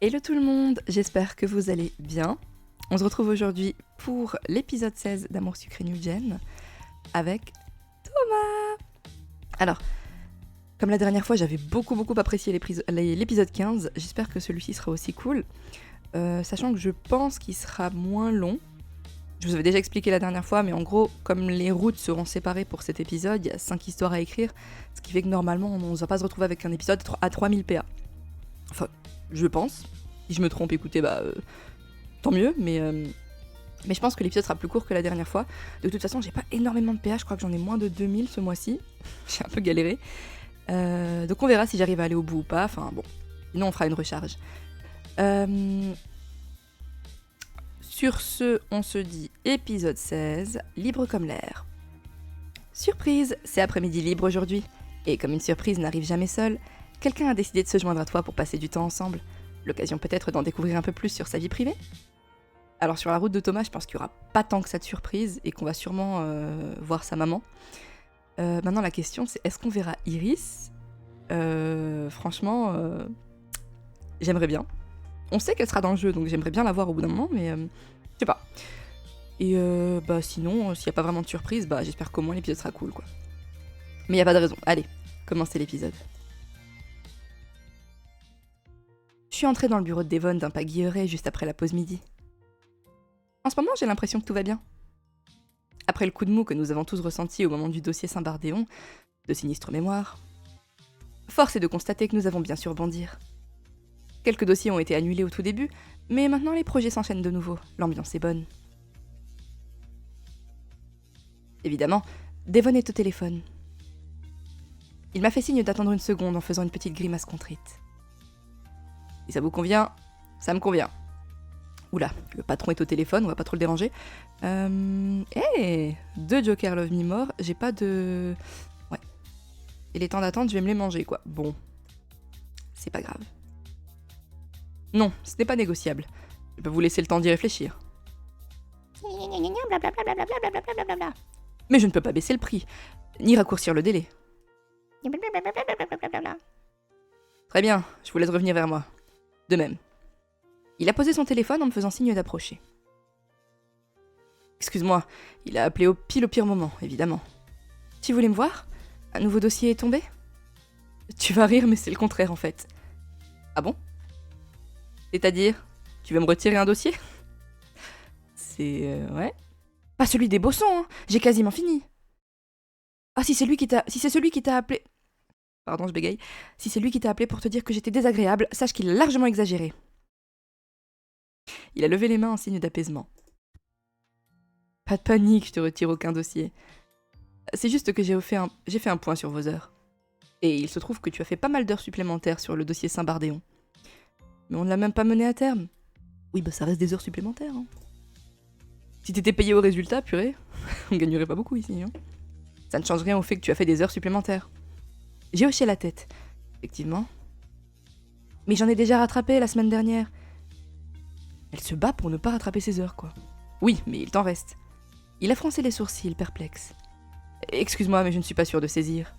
Hello tout le monde, j'espère que vous allez bien. On se retrouve aujourd'hui pour l'épisode 16 d'Amour sucré New Gen avec Thomas. Alors, comme la dernière fois, j'avais beaucoup apprécié l'épisode 15, j'espère que celui-ci sera aussi cool, sachant que je pense qu'il sera moins long. Je vous avais déjà expliqué la dernière fois, mais en gros, comme les routes seront séparées pour cet épisode, il y a 5 histoires à écrire, ce qui fait que normalement, on ne va pas se retrouver avec un épisode à 3000 PA. Enfin, je pense. Si je me trompe, écoutez, tant mieux, mais je pense que l'épisode sera plus court que la dernière fois. De toute façon, j'ai pas énormément de PA, je crois que j'en ai moins de 2000 ce mois-ci. J'ai un peu galéré. Donc on verra si j'arrive à aller au bout ou pas. Enfin bon, sinon on fera une recharge. Sur ce, on se dit épisode 16, libre comme l'air. Surprise, c'est après-midi libre aujourd'hui. Et comme une surprise n'arrive jamais seule, quelqu'un a décidé de se joindre à toi pour passer du temps ensemble. L'occasion peut-être d'en découvrir un peu plus sur sa vie privée. Alors sur la route de Thomas, je pense qu'il n'y aura pas tant que ça de surprise et qu'on va sûrement voir sa maman. Maintenant la question c'est, est-ce qu'on verra Iris ? Franchement, j'aimerais bien. On sait qu'elle sera dans le jeu, donc j'aimerais bien la voir au bout d'un moment, mais je sais pas. Et sinon, s'il n'y a pas vraiment de surprise, j'espère qu'au moins l'épisode sera cool, quoi. Mais il n'y a pas de raison. Allez, commencez l'épisode. Je suis entrée dans le bureau de Devon d'un pas guilleret juste après la pause midi. En ce moment, j'ai l'impression que tout va bien. Après le coup de mou que nous avons tous ressenti au moment du dossier Saint-Bardéon, de sinistre mémoire, force est de constater que nous avons bien su rebondir. Quelques dossiers ont été annulés au tout début, mais maintenant les projets s'enchaînent de nouveau, l'ambiance est bonne. Évidemment, Devon est au téléphone. Il m'a fait signe d'attendre une seconde en faisant une petite grimace contrite. Si ça vous convient, ça me convient. Oula, le patron est au téléphone, on va pas trop le déranger. Hey, 2 Joker Love Me More, j'ai pas de... Ouais. Et les temps d'attente, je vais me les manger, quoi. Bon. C'est pas grave. Non, ce n'est pas négociable. Je peux vous laisser le temps d'y réfléchir. Mais je ne peux pas baisser le prix, ni raccourcir le délai. Très bien, je vous laisse revenir vers moi. De même. Il a posé son téléphone en me faisant signe d'approcher. Excuse-moi, il a appelé pile au pire moment, évidemment. Tu voulais me voir ? Un nouveau dossier est tombé ? Tu vas rire, mais c'est le contraire en fait. Ah bon ? C'est-à-dire, tu veux me retirer un dossier ? C'est... ouais. Pas celui des bossons, hein. J'ai quasiment fini. Ah, si c'est celui qui t'a appelé... Pardon, je bégaye. Si c'est lui qui t'a appelé pour te dire que j'étais désagréable, sache qu'il a largement exagéré. Il a levé les mains en signe d'apaisement. Pas de panique, je te retire aucun dossier. C'est juste que j'ai fait un point sur vos heures. Et il se trouve que tu as fait pas mal d'heures supplémentaires sur le dossier Saint-Bardéon. Mais on ne l'a même pas mené à terme. Oui, ça reste des heures supplémentaires. Hein. Si t'étais payé au résultat, purée, on gagnerait pas beaucoup ici. Hein. Ça ne change rien au fait que tu as fait des heures supplémentaires. J'ai hoché la tête. Effectivement. Mais j'en ai déjà rattrapé la semaine dernière. Elle se bat pour ne pas rattraper ses heures, quoi. Oui, mais il t'en reste. Il a froncé les sourcils, perplexe. Excuse-moi, mais je ne suis pas sûre de saisir.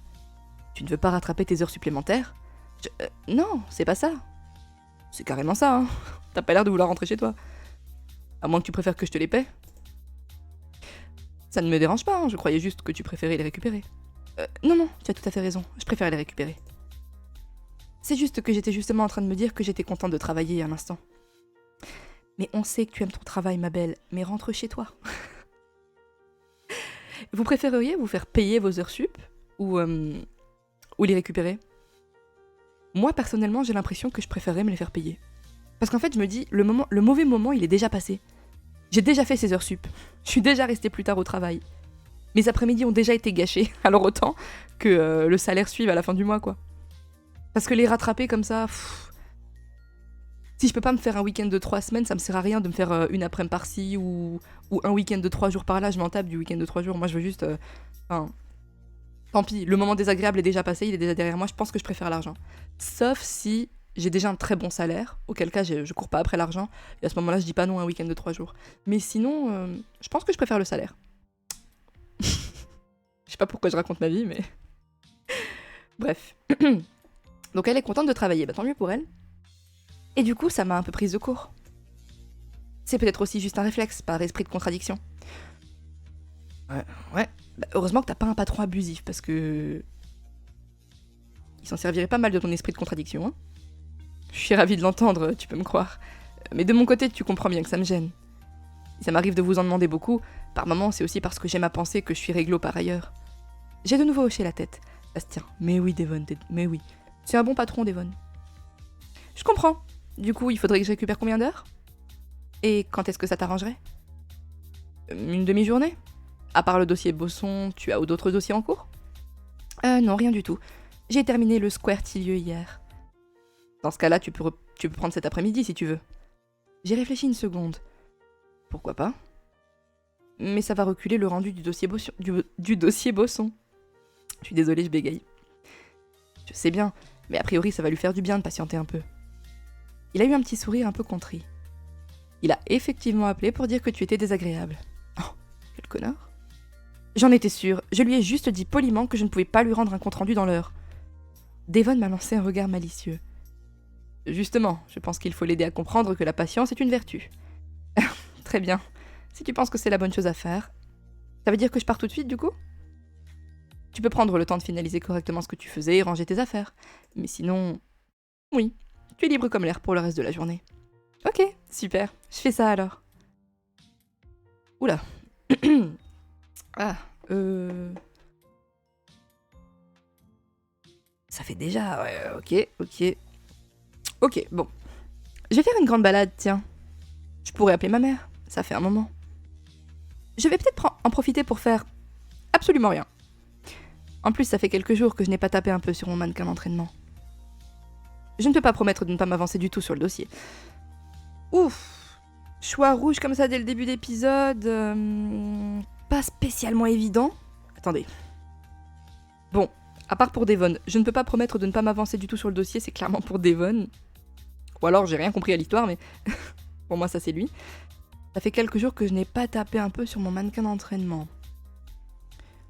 Tu ne veux pas rattraper tes heures supplémentaires ? Non, c'est pas ça. C'est carrément ça, hein. T'as pas l'air de vouloir rentrer chez toi. À moins que tu préfères que je te les paie. Ça ne me dérange pas, hein. Je croyais juste que tu préférais les récupérer. Non, tu as tout à fait raison. Je préfère les récupérer. C'est juste que j'étais justement en train de me dire que j'étais contente de travailler un instant. Mais on sait que tu aimes ton travail, ma belle, mais rentre chez toi. Vous préféreriez vous faire payer vos heures sup ou les récupérer ? Moi, personnellement, j'ai l'impression que je préférerais me les faire payer. Parce qu'en fait, je me dis, le mauvais moment, il est déjà passé. J'ai déjà fait ces heures sup. Je suis déjà restée plus tard au travail. Mes après-midi ont déjà été gâchés, alors autant que le salaire suive à la fin du mois, quoi. Parce que les rattraper comme ça... Si je peux pas me faire un week-end de 3 semaines, ça me sert à rien de me faire une après-midi par-ci ou un week-end de 3 jours par-là. Je m'en tape du week-end de 3 jours. Moi, je veux juste... tant pis, le moment désagréable est déjà passé, il est déjà derrière moi. Je pense que je préfère l'argent. Sauf si j'ai déjà un très bon salaire, auquel cas je cours pas après l'argent. Et à ce moment-là, je dis pas non à un week-end de 3 jours. Mais sinon, je pense que je préfère le salaire. Je sais pas pourquoi je raconte ma vie, mais... Bref. Donc elle est contente de travailler, tant mieux pour elle. Et du coup, ça m'a un peu prise de court. C'est peut-être aussi juste un réflexe, par esprit de contradiction. Ouais. Bah, heureusement que t'as pas un patron abusif, parce que... il s'en servirait pas mal de ton esprit de contradiction, hein. Je suis ravie de l'entendre, tu peux me croire. Mais de mon côté, tu comprends bien que ça me gêne. Ça m'arrive de vous en demander beaucoup. Par moments, c'est aussi parce que j'aime à penser que je suis réglo par ailleurs. J'ai de nouveau hoché la tête. Bastien, mais oui, Devon, mais oui. C'est un bon patron, Devon. Je comprends. Du coup, il faudrait que je récupère combien d'heures? Et quand est-ce que ça t'arrangerait? Une demi-journée? À part le dossier Bosson, tu as d'autres dossiers en cours? Non, rien du tout. J'ai terminé le Square Tilieu hier. Dans ce cas-là, tu peux prendre cet après-midi si tu veux. J'ai réfléchi une seconde. Pourquoi pas? Mais ça va reculer le rendu du dossier Bosson. Je suis désolée, je bégaye. Je sais bien, mais a priori ça va lui faire du bien de patienter un peu. Il a eu un petit sourire un peu contrit. Il a effectivement appelé pour dire que tu étais désagréable. Oh, quel connard. J'en étais sûre, je lui ai juste dit poliment que je ne pouvais pas lui rendre un compte-rendu dans l'heure. Devon m'a lancé un regard malicieux. Justement, je pense qu'il faut l'aider à comprendre que la patience est une vertu. Très bien. Si tu penses que c'est la bonne chose à faire, ça veut dire que je pars tout de suite du coup? Tu peux prendre le temps de finaliser correctement ce que tu faisais et ranger tes affaires. Mais sinon... oui, tu es libre comme l'air pour le reste de la journée. Ok, super, je fais ça alors. Oula. Ah, ça fait déjà... ouais, ok, bon. Je vais faire une grande balade, tiens. Je pourrais appeler ma mère, ça fait un moment. Je vais peut-être en profiter pour faire absolument rien. En plus, ça fait quelques jours que je n'ai pas tapé un peu sur mon mannequin d'entraînement. Je ne peux pas promettre de ne pas m'avancer du tout sur le dossier. Ouf, choix rouge comme ça dès le début d'épisode, pas spécialement évident. Attendez. Bon, à part pour Devon, je ne peux pas promettre de ne pas m'avancer du tout sur le dossier, c'est clairement pour Devon. Ou alors j'ai rien compris à l'histoire, mais pour moi ça c'est lui. Ça fait quelques jours que je n'ai pas tapé un peu sur mon mannequin d'entraînement.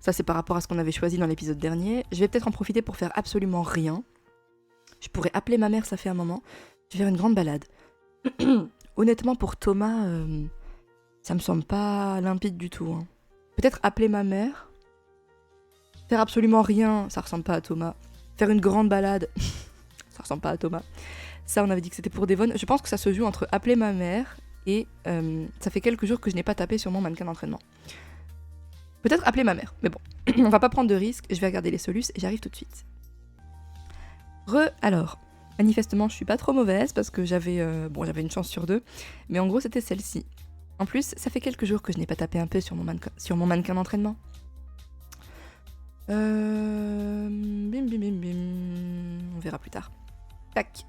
Ça c'est par rapport à ce qu'on avait choisi dans l'épisode dernier. Je vais peut-être en profiter pour faire absolument rien. Je pourrais appeler ma mère, ça fait un moment. Je vais faire une grande balade. Honnêtement, pour Thomas, ça me semble pas limpide du tout. Hein. Peut-être appeler ma mère. Faire absolument rien, ça ressemble pas à Thomas. Faire une grande balade, ça ressemble pas à Thomas. Ça, on avait dit que c'était pour Devon. Je pense que ça se joue entre appeler ma mère et ça fait quelques jours que je n'ai pas tapé sur mon mannequin d'entraînement. Peut-être appeler ma mère, mais bon, on va pas prendre de risques. Je vais regarder les solus et j'arrive tout de suite. Alors, manifestement, je suis pas trop mauvaise parce que j'avais une chance sur 2, mais en gros, c'était celle-ci. En plus, ça fait quelques jours que je n'ai pas tapé un peu sur mon mannequin d'entraînement. Bim. On verra plus tard. Tac.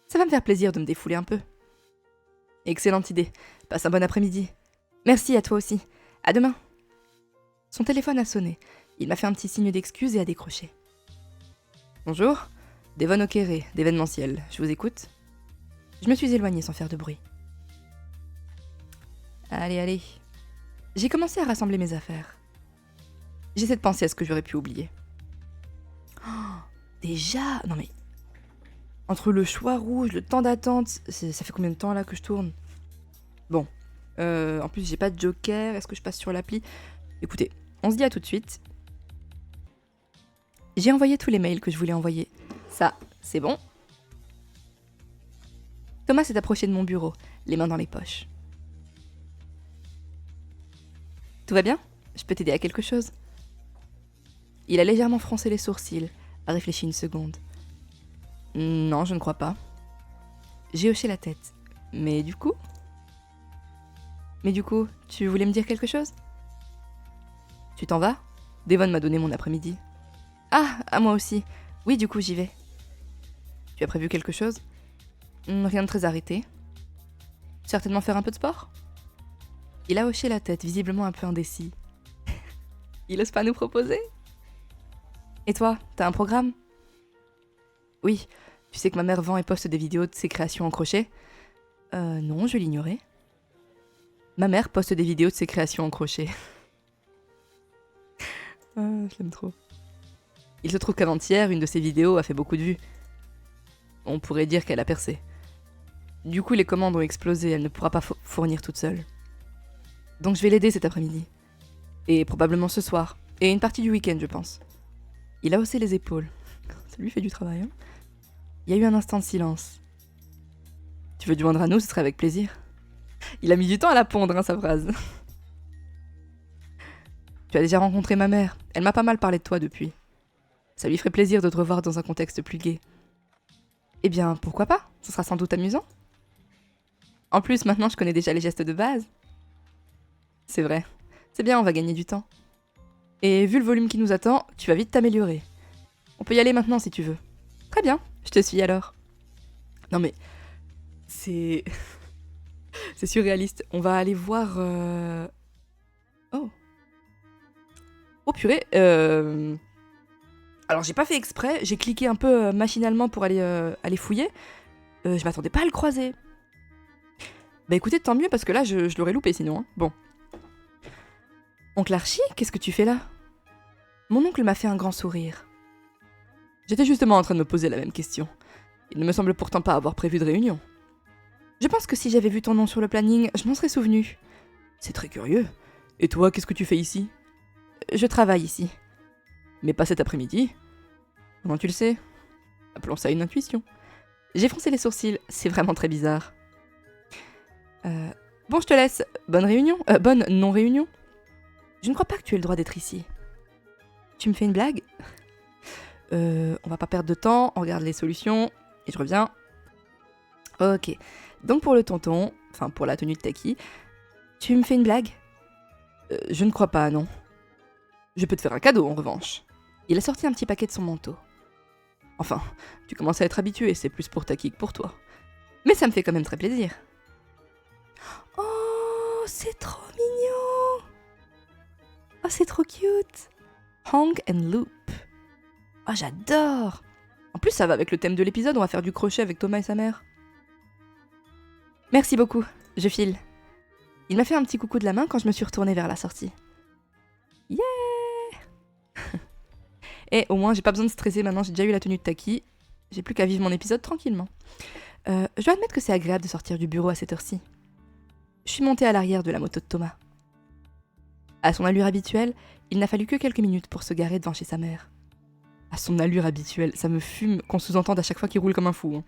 Ça va me faire plaisir de me défouler un peu. Excellente idée. Passe un bon après-midi. Merci à toi aussi. À demain. Son téléphone a sonné. Il m'a fait un petit signe d'excuse et a décroché. Bonjour, Devon O'Kerrey, d'événementiel. Je vous écoute. Je me suis éloignée sans faire de bruit. Allez. J'ai commencé à rassembler mes affaires. J'essaie de penser à ce que j'aurais pu oublier. Oh, déjà? Non mais... entre le choix rouge, le temps d'attente, ça fait combien de temps là que je tourne? Bon. En plus, j'ai pas de joker. Est-ce que je passe sur l'appli? Écoutez, on se dit à tout de suite. J'ai envoyé tous les mails que je voulais envoyer. Ça, c'est bon. Thomas s'est approché de mon bureau, les mains dans les poches. Tout va bien? Je peux t'aider à quelque chose? Il a légèrement froncé les sourcils, a réfléchi une seconde. Non, je ne crois pas. J'ai hoché la tête. Mais du coup, tu voulais me dire quelque chose? Tu t'en vas? Devon m'a donné mon après-midi. Ah, à moi aussi. Oui, du coup, j'y vais. Tu as prévu quelque chose? Rien de très arrêté. Certainement faire un peu de sport? Il a hoché la tête, visiblement un peu indécis. Il ose pas nous proposer? Et toi, t'as un programme? Oui, tu sais que ma mère vend et poste des vidéos de ses créations en crochet? Non, je l'ignorais. Ma mère poste des vidéos de ses créations en crochet. Je l'aime trop. Il se trouve qu'avant-hier, une de ses vidéos a fait beaucoup de vues. On pourrait dire qu'elle a percé. Du coup, les commandes ont explosé, elle ne pourra pas fournir toute seule. Donc je vais l'aider cet après-midi. Et probablement ce soir. Et une partie du week-end, je pense. Il a haussé les épaules. Ça lui fait du travail, hein. Il y a eu un instant de silence. Tu veux te joindre à nous, ce serait avec plaisir. Il a mis du temps à la pondre, hein, sa phrase. Tu as déjà rencontré ma mère. Elle m'a pas mal parlé de toi depuis. Ça lui ferait plaisir de te revoir dans un contexte plus gai. Eh bien, pourquoi pas? Ce sera sans doute amusant. En plus, maintenant, je connais déjà les gestes de base. C'est vrai. C'est bien, on va gagner du temps. Et vu le volume qui nous attend, tu vas vite t'améliorer. On peut y aller maintenant si tu veux. Très bien, je te suis alors. Non mais... C'est... c'est surréaliste. On va aller voir... Oh. Oh purée. Alors j'ai pas fait exprès, j'ai cliqué un peu machinalement pour aller fouiller. Je m'attendais pas à le croiser. Bah écoutez, tant mieux parce que là je l'aurais loupé sinon. Hein. Bon. Oncle Archie, qu'est-ce que tu fais là? Mon oncle m'a fait un grand sourire. J'étais justement en train de me poser la même question. Il ne me semble pourtant pas avoir prévu de réunion. Je pense que si j'avais vu ton nom sur le planning, je m'en serais souvenu. C'est très curieux. Et toi, qu'est-ce que tu fais ici? Je travaille ici. Mais pas cet après-midi. Comment tu le sais? Appelons ça une intuition. J'ai froncé les sourcils, c'est vraiment très bizarre. Bon, je te laisse. Bonne réunion. Bonne non-réunion. Je ne crois pas que tu aies le droit d'être ici. Tu me fais une blague? On va pas perdre de temps, on regarde les solutions, et je reviens. Ok. Donc pour le tonton, enfin pour la tenue de Taki, tu me fais une blague? Je ne crois pas, non. Je peux te faire un cadeau, en revanche. Il a sorti un petit paquet de son manteau. Enfin, tu commences à être habitué, c'est plus pour Taki que pour toi. Mais ça me fait quand même très plaisir. Oh, c'est trop mignon! Oh, c'est trop cute! Hang and Loop. Oh, j'adore! En plus, ça va avec le thème de l'épisode, on va faire du crochet avec Thomas et sa mère. Merci beaucoup, je file. Il m'a fait un petit coucou de la main quand je me suis retournée vers la sortie. Yeah! Et au moins, j'ai pas besoin de stresser maintenant, j'ai déjà eu la tenue de Taki. J'ai plus qu'à vivre mon épisode tranquillement. Je dois admettre que c'est agréable de sortir du bureau à cette heure-ci. Je suis montée à l'arrière de la moto de Thomas. À son allure habituelle, il n'a fallu que quelques minutes pour se garer devant chez sa mère. À son allure habituelle, ça me fume qu'on sous-entende à chaque fois qu'il roule comme un fou. Hein.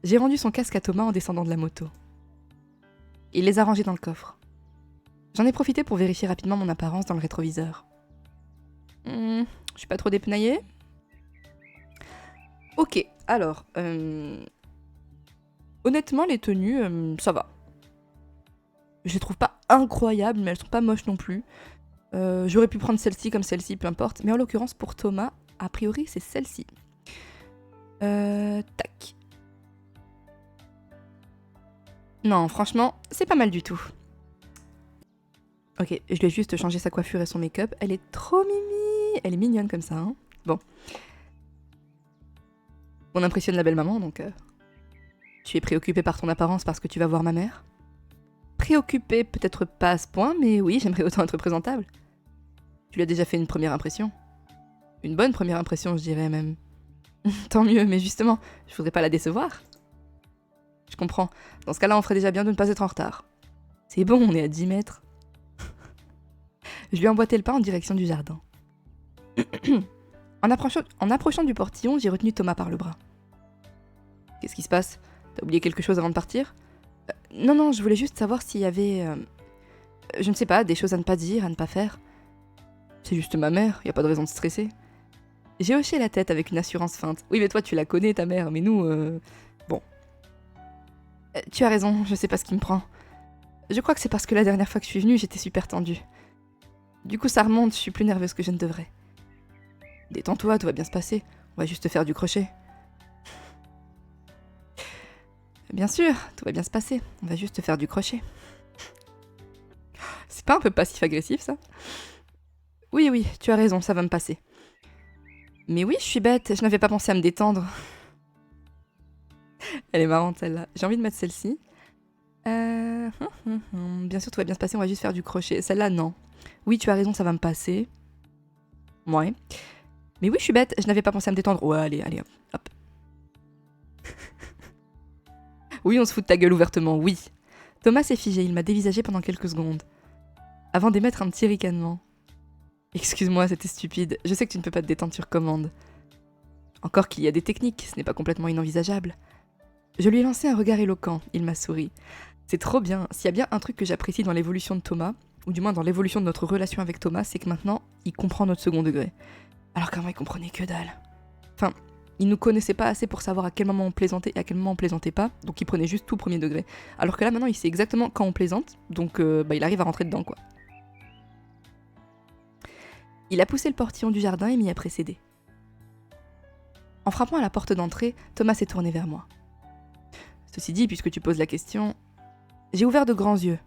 J'ai rendu son casque à Thomas en descendant de la moto. Il les a rangés dans le coffre. J'en ai profité pour vérifier rapidement mon apparence dans le rétroviseur. Je suis pas trop dépenaillée? Ok, alors... Honnêtement, les tenues, ça va. Je les trouve pas incroyables, mais elles sont pas moches non plus. J'aurais pu prendre celle-ci comme celle-ci, peu importe. Mais en l'occurrence, pour Thomas, a priori, c'est celle-ci. Tac. Non, franchement, c'est pas mal du tout. Ok, je lui ai juste changé sa coiffure et son make-up. Elle est trop mimi. Elle est mignonne comme ça, hein. Bon. On impressionne la belle maman, donc... Tu es préoccupée par ton apparence parce que tu vas voir ma mère? Préoccupée, peut-être pas à ce point, mais oui, j'aimerais autant être présentable. Tu lui as déjà fait une première impression? Une bonne première impression, je dirais même. Tant mieux, mais justement, je voudrais pas la décevoir. Je comprends. Dans ce cas-là, on ferait déjà bien de ne pas être en retard. C'est bon, on est à 10 mètres. Je lui ai emboîté le pas en direction du jardin. En approchant du portillon, j'ai retenu Thomas par le bras. Qu'est-ce qui se passe? T'as oublié quelque chose avant de partir? Non, je voulais juste savoir s'il y avait... je ne sais pas, des choses à ne pas dire, à ne pas faire. C'est juste ma mère, y a pas de raison de stresser. J'ai hoché la tête avec une assurance feinte. Oui, mais toi, tu la connais, ta mère, mais nous... Bon. Tu as raison, je sais pas ce qui me prend. Je crois que c'est parce que la dernière fois que je suis venue, j'étais super tendue. Du coup, ça remonte, je suis plus nerveuse que je ne devrais. Détends-toi, tout va bien se passer. On va juste faire du crochet. Bien sûr, tout va bien se passer. On va juste faire du crochet. C'est pas un peu passif-agressif, ça? Oui, tu as raison, ça va me passer. Mais oui, je suis bête, je n'avais pas pensé à me détendre. Elle est marrante, celle-là. J'ai envie de mettre celle-ci. Bien sûr, tout va bien se passer, on va juste faire du crochet. Celle-là, non. Oui, tu as raison, ça va me passer. Ouais. Mais oui, je suis bête, je n'avais pas pensé à me détendre. Ouais, allez, hop. Oui, on se fout de ta gueule ouvertement, oui. Thomas s'est figé, il m'a dévisagé pendant quelques secondes, avant d'émettre un petit ricanement. Excuse-moi, c'était stupide, je sais que tu ne peux pas te détendre sur commande. Encore qu'il y a des techniques, ce n'est pas complètement inenvisageable. Je lui ai lancé un regard éloquent, il m'a souri. C'est trop bien, s'il y a bien un truc que j'apprécie dans l'évolution de Thomas, ou du moins dans l'évolution de notre relation avec Thomas, c'est que maintenant, il comprend notre second degré. Alors qu'avant, il comprenait que dalle. Enfin, il nous connaissait pas assez pour savoir à quel moment on plaisantait et à quel moment on plaisantait pas, donc il prenait juste tout premier degré. Alors que là, maintenant, il sait exactement quand on plaisante, donc il arrive à rentrer dedans, quoi. Il a poussé le portillon du jardin et m'y a précédé. En frappant à la porte d'entrée, Thomas s'est tourné vers moi. Ceci dit, puisque tu poses la question, j'ai ouvert de grands yeux.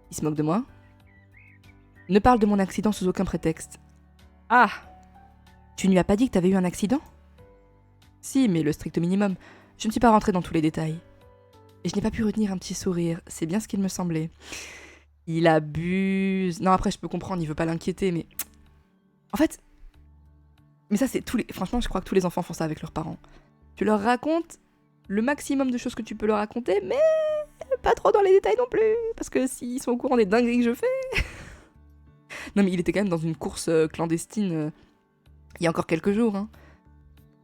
Il se moque de moi. Ne parle de mon accident sous aucun prétexte. Ah! Tu ne lui as pas dit que t'avais eu un accident? Si, mais le strict minimum. Je ne suis pas rentrée dans tous les détails. Et je n'ai pas pu retenir un petit sourire, c'est bien ce qu'il me semblait. Il abuse... Non, après, je peux comprendre, il veut pas l'inquiéter, mais... En fait... Mais ça, c'est tous les... Franchement, je crois que tous les enfants font ça avec leurs parents. Tu leur racontes le maximum de choses que tu peux leur raconter, mais pas trop dans les détails non plus, parce que s'ils sont au courant des dingueries que je fais... Non, mais il était quand même dans une course clandestine il y a encore quelques jours, hein.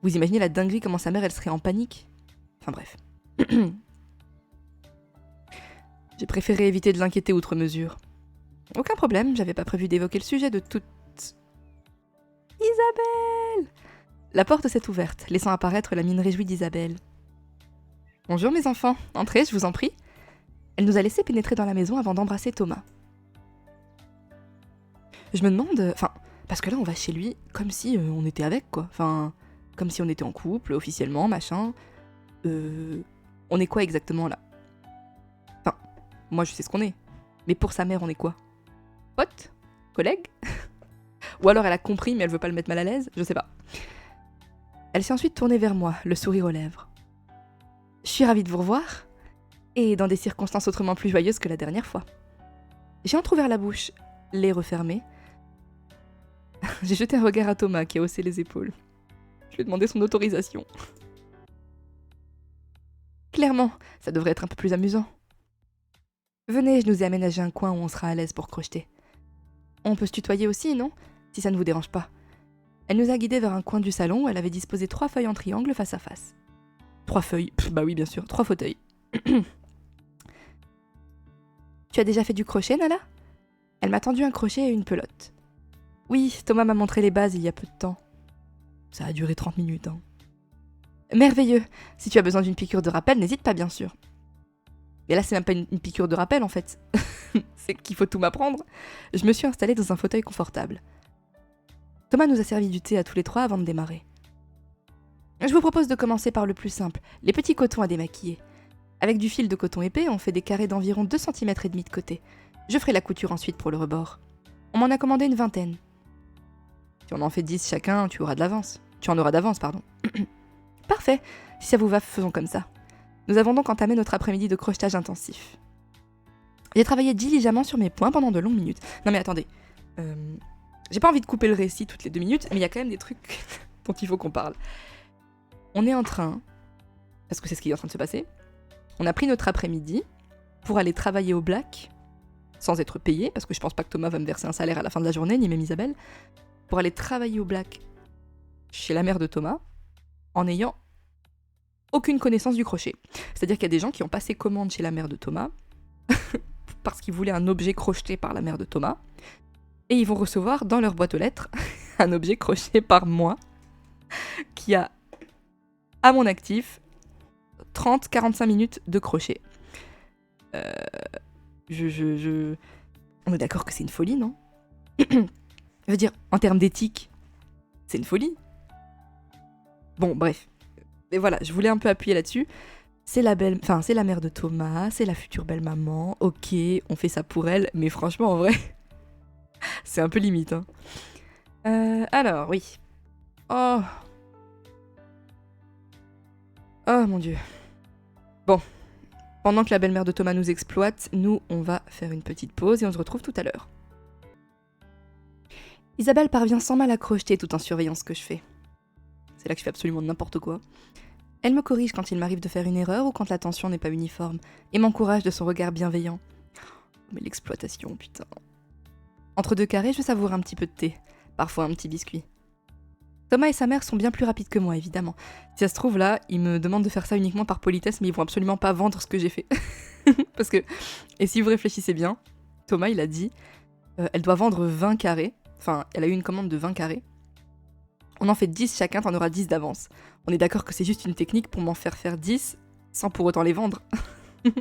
Vous imaginez la dinguerie, comment sa mère, elle serait en panique? Enfin bref. J'ai préféré éviter de l'inquiéter outre mesure. Aucun problème, j'avais pas prévu d'évoquer le sujet de toute... Isabelle! La porte s'est ouverte, laissant apparaître la mine réjouie d'Isabelle. Bonjour mes enfants, entrez, je vous en prie. Elle nous a laissé pénétrer dans la maison avant d'embrasser Thomas. Je me demande... Enfin, parce que là on va chez lui comme si on était avec, quoi. Enfin, comme si on était en couple, officiellement, machin. On est quoi exactement là? Enfin, moi je sais ce qu'on est. Mais pour sa mère, on est quoi? Pote? Collègue? Ou alors elle a compris mais elle veut pas le mettre mal à l'aise? Je sais pas. Elle s'est ensuite tournée vers moi, le sourire aux lèvres. Je suis ravie de vous revoir, et dans des circonstances autrement plus joyeuses que la dernière fois. J'ai entrouvert la bouche, les refermés. J'ai jeté un regard à Thomas qui a haussé les épaules. Je lui ai demandé son autorisation. Clairement, ça devrait être un peu plus amusant. Venez, je nous ai aménagé un coin où on sera à l'aise pour crocheter. On peut se tutoyer aussi, non? Si ça ne vous dérange pas. Elle nous a guidés vers un coin du salon où elle avait disposé 3 feuilles en triangle face à face. 3 feuilles, bah oui bien sûr, 3 fauteuils. Tu as déjà fait du crochet, Nala? Elle m'a tendu un crochet et une pelote. Oui, Thomas m'a montré les bases il y a peu de temps. Ça a duré 30 minutes, hein. Merveilleux. Si tu as besoin d'une piqûre de rappel, n'hésite pas, bien sûr. Mais là, c'est même pas une piqûre de rappel, en fait. C'est qu'il faut tout m'apprendre. Je me suis installée dans un fauteuil confortable. Thomas nous a servi du thé à tous les 3 avant de démarrer. Je vous propose de commencer par le plus simple, les petits cotons à démaquiller. Avec du fil de coton épais, on fait des carrés d'environ 2,5 cm de côté. Je ferai la couture ensuite pour le rebord. On m'en a commandé une 20aine. Si on en fait 10 chacun, tu en auras d'avance, pardon. Parfait, si ça vous va, faisons comme ça. Nous avons donc entamé notre après-midi de crochetage intensif. J'ai travaillé diligemment sur mes points pendant de longues minutes. Non mais attendez, j'ai pas envie de couper le récit toutes les 2 minutes, mais il y a quand même des trucs dont il faut qu'on parle. On est en train, parce que c'est ce qui est en train de se passer, on a pris notre après-midi pour aller travailler au black, sans être payé, parce que je pense pas que Thomas va me verser un salaire à la fin de la journée, ni même Isabelle, pour aller travailler au black chez la mère de Thomas, en n'ayant aucune connaissance du crochet. C'est-à-dire qu'il y a des gens qui ont passé commande chez la mère de Thomas, parce qu'ils voulaient un objet crocheté par la mère de Thomas, et ils vont recevoir dans leur boîte aux lettres un objet crocheté par moi, qui a, à mon actif, 30-45 minutes de crochet. On est d'accord que c'est une folie, non? Je veux dire, en termes d'éthique, c'est une folie. Bon, bref. Et voilà, je voulais un peu appuyer là-dessus. C'est la mère de Thomas, c'est la future belle-maman. Ok, on fait ça pour elle, mais franchement, en vrai, c'est un peu limite, hein. Alors, oui. Oh. Oh, mon Dieu. Bon. Pendant que la belle-mère de Thomas nous exploite, nous, on va faire une petite pause et on se retrouve tout à l'heure. Isabelle parvient sans mal à crocheter tout en surveillant ce que je fais. C'est là que je fais absolument n'importe quoi. Elle me corrige quand il m'arrive de faire une erreur ou quand la tension n'est pas uniforme, et m'encourage de son regard bienveillant. Mais l'exploitation, putain. Entre deux carrés, je savoure un petit peu de thé, parfois un petit biscuit. Thomas et sa mère sont bien plus rapides que moi, évidemment. Si ça se trouve, là, ils me demandent de faire ça uniquement par politesse, mais ils vont absolument pas vendre ce que j'ai fait. Parce que, et si vous réfléchissez bien, Thomas, il a dit, elle doit vendre 20 carrés, enfin, elle a eu une commande de 20 carrés. On en fait 10 chacun, t'en auras 10 d'avance. On est d'accord que c'est juste une technique pour m'en faire 10, sans pour autant les vendre. Il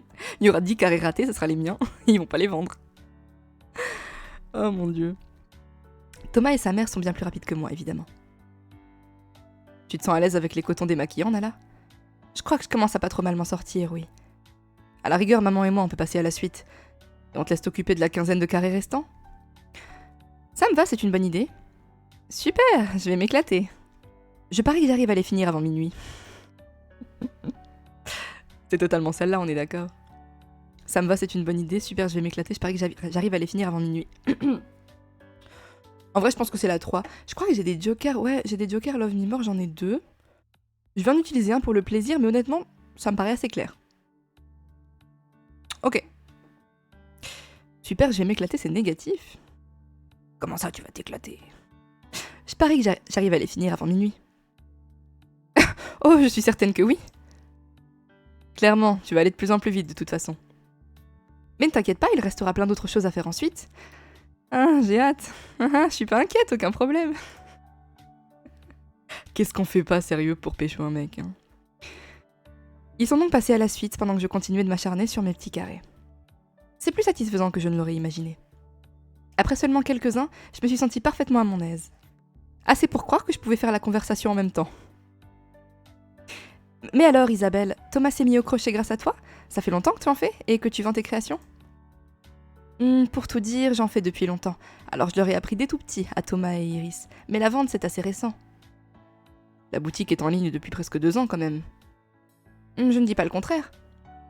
y aura 10 carrés ratés, ce sera les miens, ils vont pas les vendre. Oh mon dieu. Thomas et sa mère sont bien plus rapides que moi, évidemment. Tu te sens à l'aise avec les cotons démaquillants, Nala? Je crois que je commence à pas trop mal m'en sortir, oui. À la rigueur, maman et moi, on peut passer à la suite. Et on te laisse t'occuper de la quinzaine de carrés restants? Ça me va, c'est une bonne idée. Super, je vais m'éclater. Je parie que j'arrive à les finir avant minuit. C'est totalement celle-là, on est d'accord. Ça me va, c'est une bonne idée. Super, je vais m'éclater. Je parie que j'arrive à les finir avant minuit. En vrai, je pense que c'est la 3. Je crois que j'ai des jokers. Ouais, j'ai des jokers Love Me More, j'en ai 2. Je vais en utiliser un pour le plaisir, mais honnêtement, ça me paraît assez clair. Ok. Super, je vais m'éclater, c'est négatif. Comment ça, tu vas t'éclater? Je parie que j'arrive à les finir avant minuit. Oh, je suis certaine que oui. Clairement, tu vas aller de plus en plus vite de toute façon. Mais ne t'inquiète pas, il restera plein d'autres choses à faire ensuite. Ah, j'ai hâte. Ah, je suis pas inquiète, aucun problème. Qu'est-ce qu'on fait pas sérieux pour pécho un mec, hein? Ils sont donc passés à la suite pendant que je continuais de m'acharner sur mes petits carrés. C'est plus satisfaisant que je ne l'aurais imaginé. Après seulement quelques-uns, je me suis sentie parfaitement à mon aise. Assez pour croire que je pouvais faire la conversation en même temps. Mais alors, Isabelle, Thomas s'est mis au crochet grâce à toi? Ça fait longtemps que tu en fais et que tu vends tes créations? Pour tout dire, j'en fais depuis longtemps. Alors je leur ai appris dès tout petit, à Thomas et Iris. Mais la vente, c'est assez récent. La boutique est en ligne depuis presque 2 ans quand même. Je ne dis pas le contraire.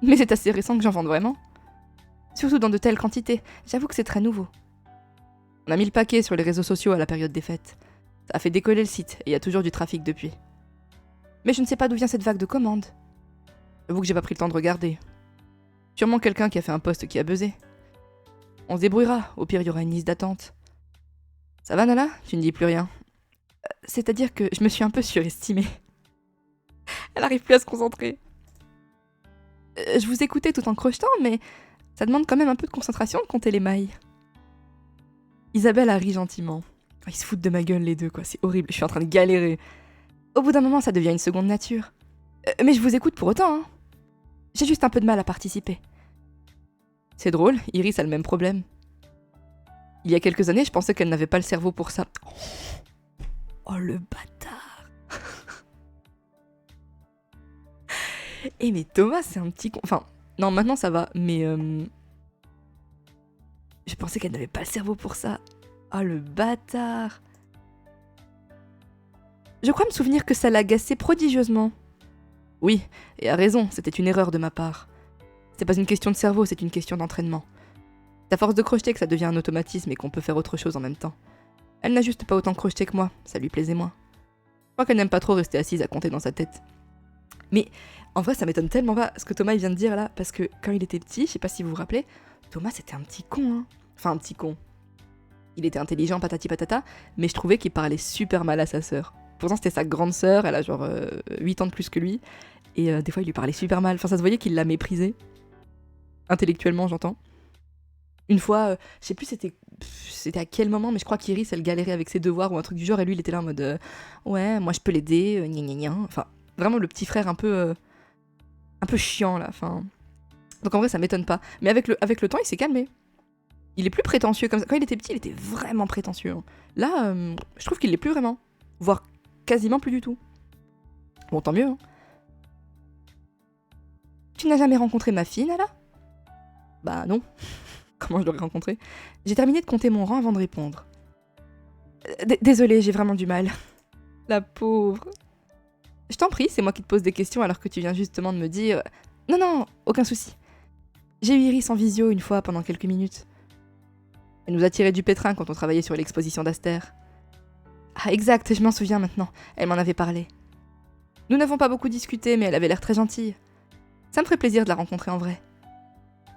Mais c'est assez récent que j'en vende vraiment. Surtout dans de telles quantités. J'avoue que c'est très nouveau. On a mis le paquet sur les réseaux sociaux à la période des fêtes. Ça a fait décoller le site et il y a toujours du trafic depuis. Mais je ne sais pas d'où vient cette vague de commandes. J'avoue que j'ai pas pris le temps de regarder. Sûrement quelqu'un qui a fait un post qui a buzzé. On se débrouillera, au pire il y aura une liste d'attente. Ça va Nala? Tu ne dis plus rien. C'est-à-dire que je me suis un peu surestimée. Elle arrive plus à se concentrer. Je vous écoutais tout en crochetant, mais ça demande quand même un peu de concentration de compter les mailles. Isabelle a ri gentiment. Ils se foutent de ma gueule les deux, quoi, c'est horrible, je suis en train de galérer. Au bout d'un moment, ça devient une seconde nature. Mais je vous écoute pour autant, hein. J'ai juste un peu de mal à participer. C'est drôle, Iris a le même problème. Il y a quelques années, je pensais qu'elle n'avait pas le cerveau pour ça. Oh le bâtard. Eh mais Thomas, c'est un petit con... Enfin, non, maintenant ça va, mais... Je pensais qu'elle n'avait pas le cerveau pour ça. Oh le bâtard. Je crois me souvenir que ça l'agaçait prodigieusement. Oui, et à raison, c'était une erreur de ma part. C'est pas une question de cerveau, c'est une question d'entraînement. C'est à force de crocheter que ça devient un automatisme et qu'on peut faire autre chose en même temps. Elle n'a juste pas autant crocheté que moi, ça lui plaisait moins. Je crois qu'elle n'aime pas trop rester assise à compter dans sa tête. Mais en vrai, ça m'étonne tellement pas ce que Thomas il vient de dire là, parce que quand il était petit, je sais pas si vous vous rappelez, Thomas c'était un petit con, hein. Enfin un petit con. Il était intelligent, patati patata, mais je trouvais qu'il parlait super mal à sa sœur. Pourtant c'était sa grande sœur, elle a genre 8 ans de plus que lui, et des fois il lui parlait super mal. Enfin ça se voyait qu'il la méprisait. Intellectuellement j'entends. Une fois, je sais plus c'était à quel moment, mais je crois qu'Iris elle galérait avec ses devoirs ou un truc du genre, et lui il était là en mode ouais, moi je peux l'aider, gna gna gna. Enfin, vraiment le petit frère un peu chiant là, enfin. Donc en vrai ça m'étonne pas. Mais avec le temps il s'est calmé. Il est plus prétentieux comme ça. Quand il était petit, il était vraiment prétentieux, hein. Là, je trouve qu'il l'est plus vraiment. Voire quasiment plus du tout. Bon, tant mieux, hein. Tu n'as jamais rencontré ma fille, Nala? Bah non. Comment je l'aurais rencontrée? J'ai terminé de compter mon rang avant de répondre. Désolée, j'ai vraiment du mal. La pauvre. Je t'en prie, c'est moi qui te pose des questions alors que tu viens justement de me dire... Non, non, aucun souci. J'ai eu Iris en visio une fois pendant quelques minutes. Elle nous a tiré du pétrin quand on travaillait sur l'exposition d'Aster. Ah, exact, je m'en souviens maintenant. Elle m'en avait parlé. Nous n'avons pas beaucoup discuté, mais elle avait l'air très gentille. Ça me ferait plaisir de la rencontrer en vrai.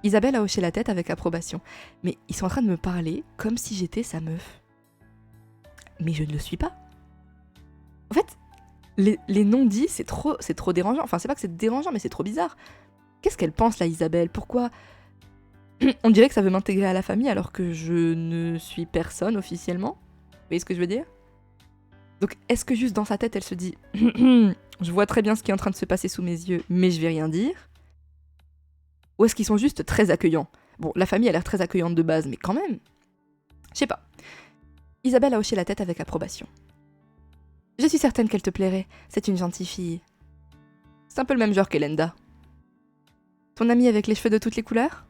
Isabelle a hoché la tête avec approbation. Mais ils sont en train de me parler comme si j'étais sa meuf. Mais je ne le suis pas. En fait, les non-dits, c'est trop dérangeant. Enfin, c'est pas que c'est dérangeant, mais c'est trop bizarre. Qu'est-ce qu'elle pense, là, Isabelle? Pourquoi on dirait que ça veut m'intégrer à la famille alors que je ne suis personne officiellement? Vous voyez ce que je veux dire? Donc, est-ce que juste dans sa tête, elle se dit « Je vois très bien ce qui est en train de se passer sous mes yeux, mais je vais rien dire ?» Ou est-ce qu'ils sont juste très accueillants? Bon, la famille a l'air très accueillante de base, mais quand même. Je sais pas. Isabelle a hoché la tête avec approbation. Je suis certaine qu'elle te plairait, c'est une gentille fille. C'est un peu le même genre qu'Elenda. Ton amie avec les cheveux de toutes les couleurs?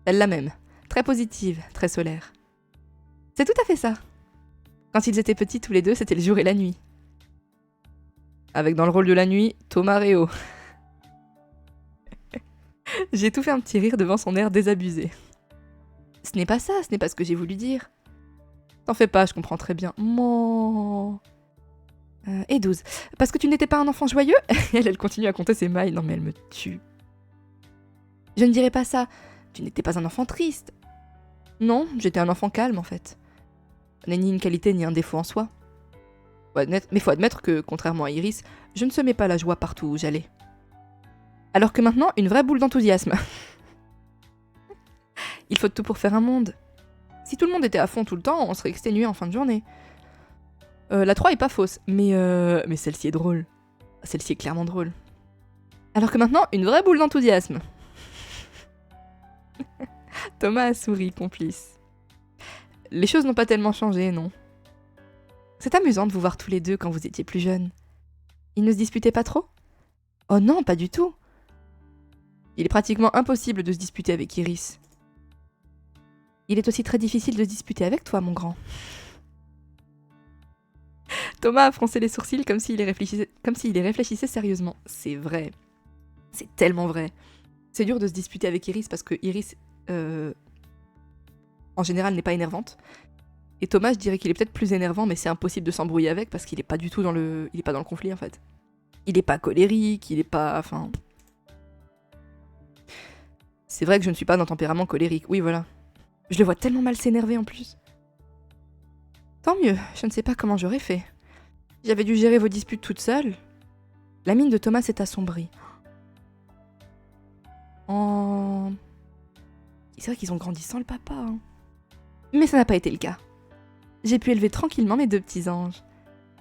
Elle la même, très positive, très solaire. C'est tout à fait ça. Quand ils étaient petits tous les deux, c'était le jour et la nuit. Avec dans le rôle de la nuit, Thomas Réo. J'ai tout fait un petit rire devant son air désabusé. Ce n'est pas ça, ce n'est pas ce que j'ai voulu dire. T'en fais pas, je comprends très bien. Et 12. Parce que tu n'étais pas un enfant joyeux? Elle continue à compter ses mailles. Non mais elle me tue. Je ne dirais pas ça. Tu n'étais pas un enfant triste. Non, j'étais un enfant calme en fait. Ce n'est ni une qualité ni un défaut en soi. Mais faut admettre que, contrairement à Iris, je ne semais pas la joie partout où j'allais. Alors que maintenant, une vraie boule d'enthousiasme. Il faut de tout pour faire un monde. Si tout le monde était à fond tout le temps, on serait exténué en fin de journée. La 3 est pas fausse, mais celle-ci est drôle. Celle-ci est clairement drôle. Alors que maintenant, une vraie boule d'enthousiasme. Thomas a souri, complice. Les choses n'ont pas tellement changé, non. C'est amusant de vous voir tous les deux quand vous étiez plus jeunes. Ils ne se disputaient pas trop? Oh non, pas du tout. Il est pratiquement impossible de se disputer avec Iris. Il est aussi très difficile de se disputer avec toi, mon grand. Thomas a froncé les sourcils comme s'il y réfléchissait sérieusement. C'est vrai. C'est tellement vrai. C'est dur de se disputer avec Iris parce que Iris, en général, n'est pas énervante. Et Thomas, je dirais qu'il est peut-être plus énervant, mais c'est impossible de s'embrouiller avec parce qu'il est pas du tout il est pas dans le conflit en fait. Il est pas colérique, il est pas, enfin. C'est vrai que je ne suis pas d'un tempérament colérique. Oui, voilà. Je le vois tellement mal s'énerver en plus. Tant mieux. Je ne sais pas comment j'aurais fait. J'avais dû gérer vos disputes toute seule. La mine de Thomas s'est assombrie. C'est vrai qu'ils ont grandi sans le papa. Hein. Mais ça n'a pas été le cas. J'ai pu élever tranquillement mes deux petits anges.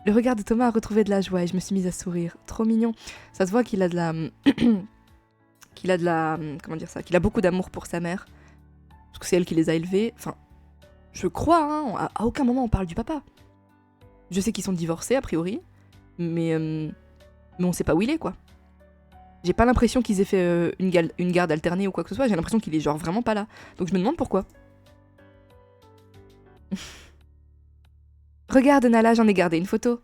Le regard de Thomas a retrouvé de la joie et je me suis mise à sourire. Trop mignon. Ça se voit qu'il a de la... Comment dire ça? Qu'il a beaucoup d'amour pour sa mère. Parce que c'est elle qui les a élevés. Enfin, je crois, hein. À aucun moment on parle du papa. Je sais qu'ils sont divorcés, a priori. Mais on sait pas où il est, quoi. J'ai pas l'impression qu'ils aient fait une garde alternée ou quoi que ce soit. J'ai l'impression qu'il est genre vraiment pas là. Donc je me demande pourquoi. Regarde Nala, j'en ai gardé une photo.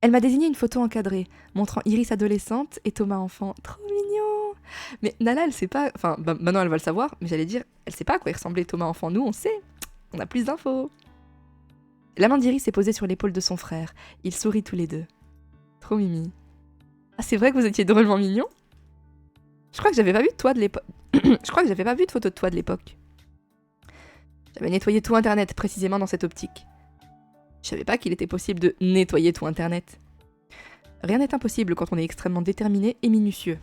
Elle m'a désigné une photo encadrée, montrant Iris adolescente et Thomas enfant. Trop mignon. Mais Nala, elle sait pas... Enfin, maintenant elle va le savoir, mais j'allais dire, elle sait pas à quoi il ressemblait Thomas enfant. Nous, on sait. On a plus d'infos. La main d'Iris est posée sur l'épaule de son frère. Ils sourient tous les deux. Trop mimi. Ah, c'est vrai que vous étiez drôlement mignons? Je crois que j'avais pas vu de toi de l'époque. Je crois que j'avais pas vu de photo de toi de l'époque. J'avais nettoyé tout Internet, précisément dans cette optique. Je savais pas qu'il était possible de nettoyer tout Internet. Rien n'est impossible quand on est extrêmement déterminé et minutieux.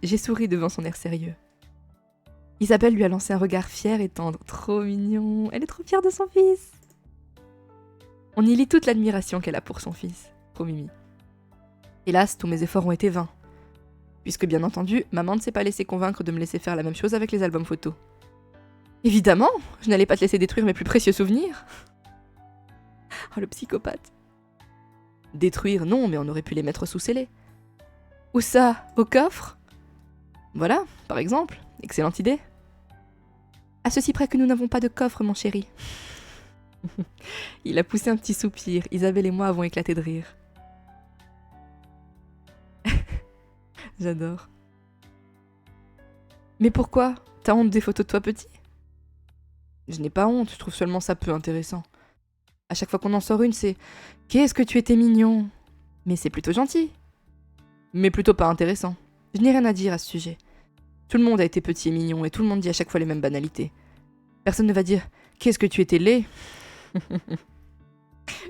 J'ai souri devant son air sérieux. Isabelle lui a lancé un regard fier et tendre. Trop mignon. Elle est trop fière de son fils. On y lit toute l'admiration qu'elle a pour son fils. Trop mimi. Hélas, tous mes efforts ont été vains. Puisque bien entendu, maman ne s'est pas laissée convaincre de me laisser faire la même chose avec les albums photos. Évidemment, je n'allais pas te laisser détruire mes plus précieux souvenirs. Oh, le psychopathe. Détruire, non, mais on aurait pu les mettre sous scellés. Où ça? Au coffre? Voilà, par exemple. Excellente idée. À ceci près que nous n'avons pas de coffre, mon chéri. Il a poussé un petit soupir. Isabelle et moi avons éclaté de rire. J'adore. Mais pourquoi? T'as honte des photos de toi petit? Je n'ai pas honte, je trouve seulement ça peu intéressant. À chaque fois qu'on en sort une, c'est « Qu'est-ce que tu étais mignon !» Mais c'est plutôt gentil. Mais plutôt pas intéressant. Je n'ai rien à dire à ce sujet. Tout le monde a été petit et mignon, et tout le monde dit à chaque fois les mêmes banalités. Personne ne va dire « Qu'est-ce que tu étais laid ?»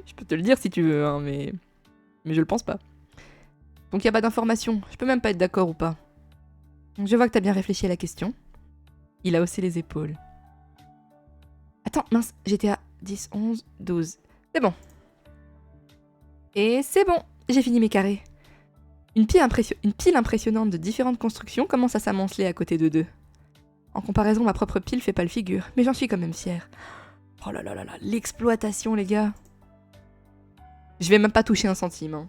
Je peux te le dire si tu veux, hein, mais je le pense pas. Donc y a pas d'information, je peux même pas être d'accord ou pas. Donc je vois que t'as bien réfléchi à la question. Il a haussé les épaules. Attends, mince, j'étais à 10, 11, 12. C'est bon. Et c'est bon, j'ai fini mes carrés. Une pile impressionnante de différentes constructions commence à s'amonceler à côté de deux. En comparaison, ma propre pile fait pas le figure, mais j'en suis quand même fière. Oh là là là là, l'exploitation les gars. Je vais même pas toucher un centime. Hein.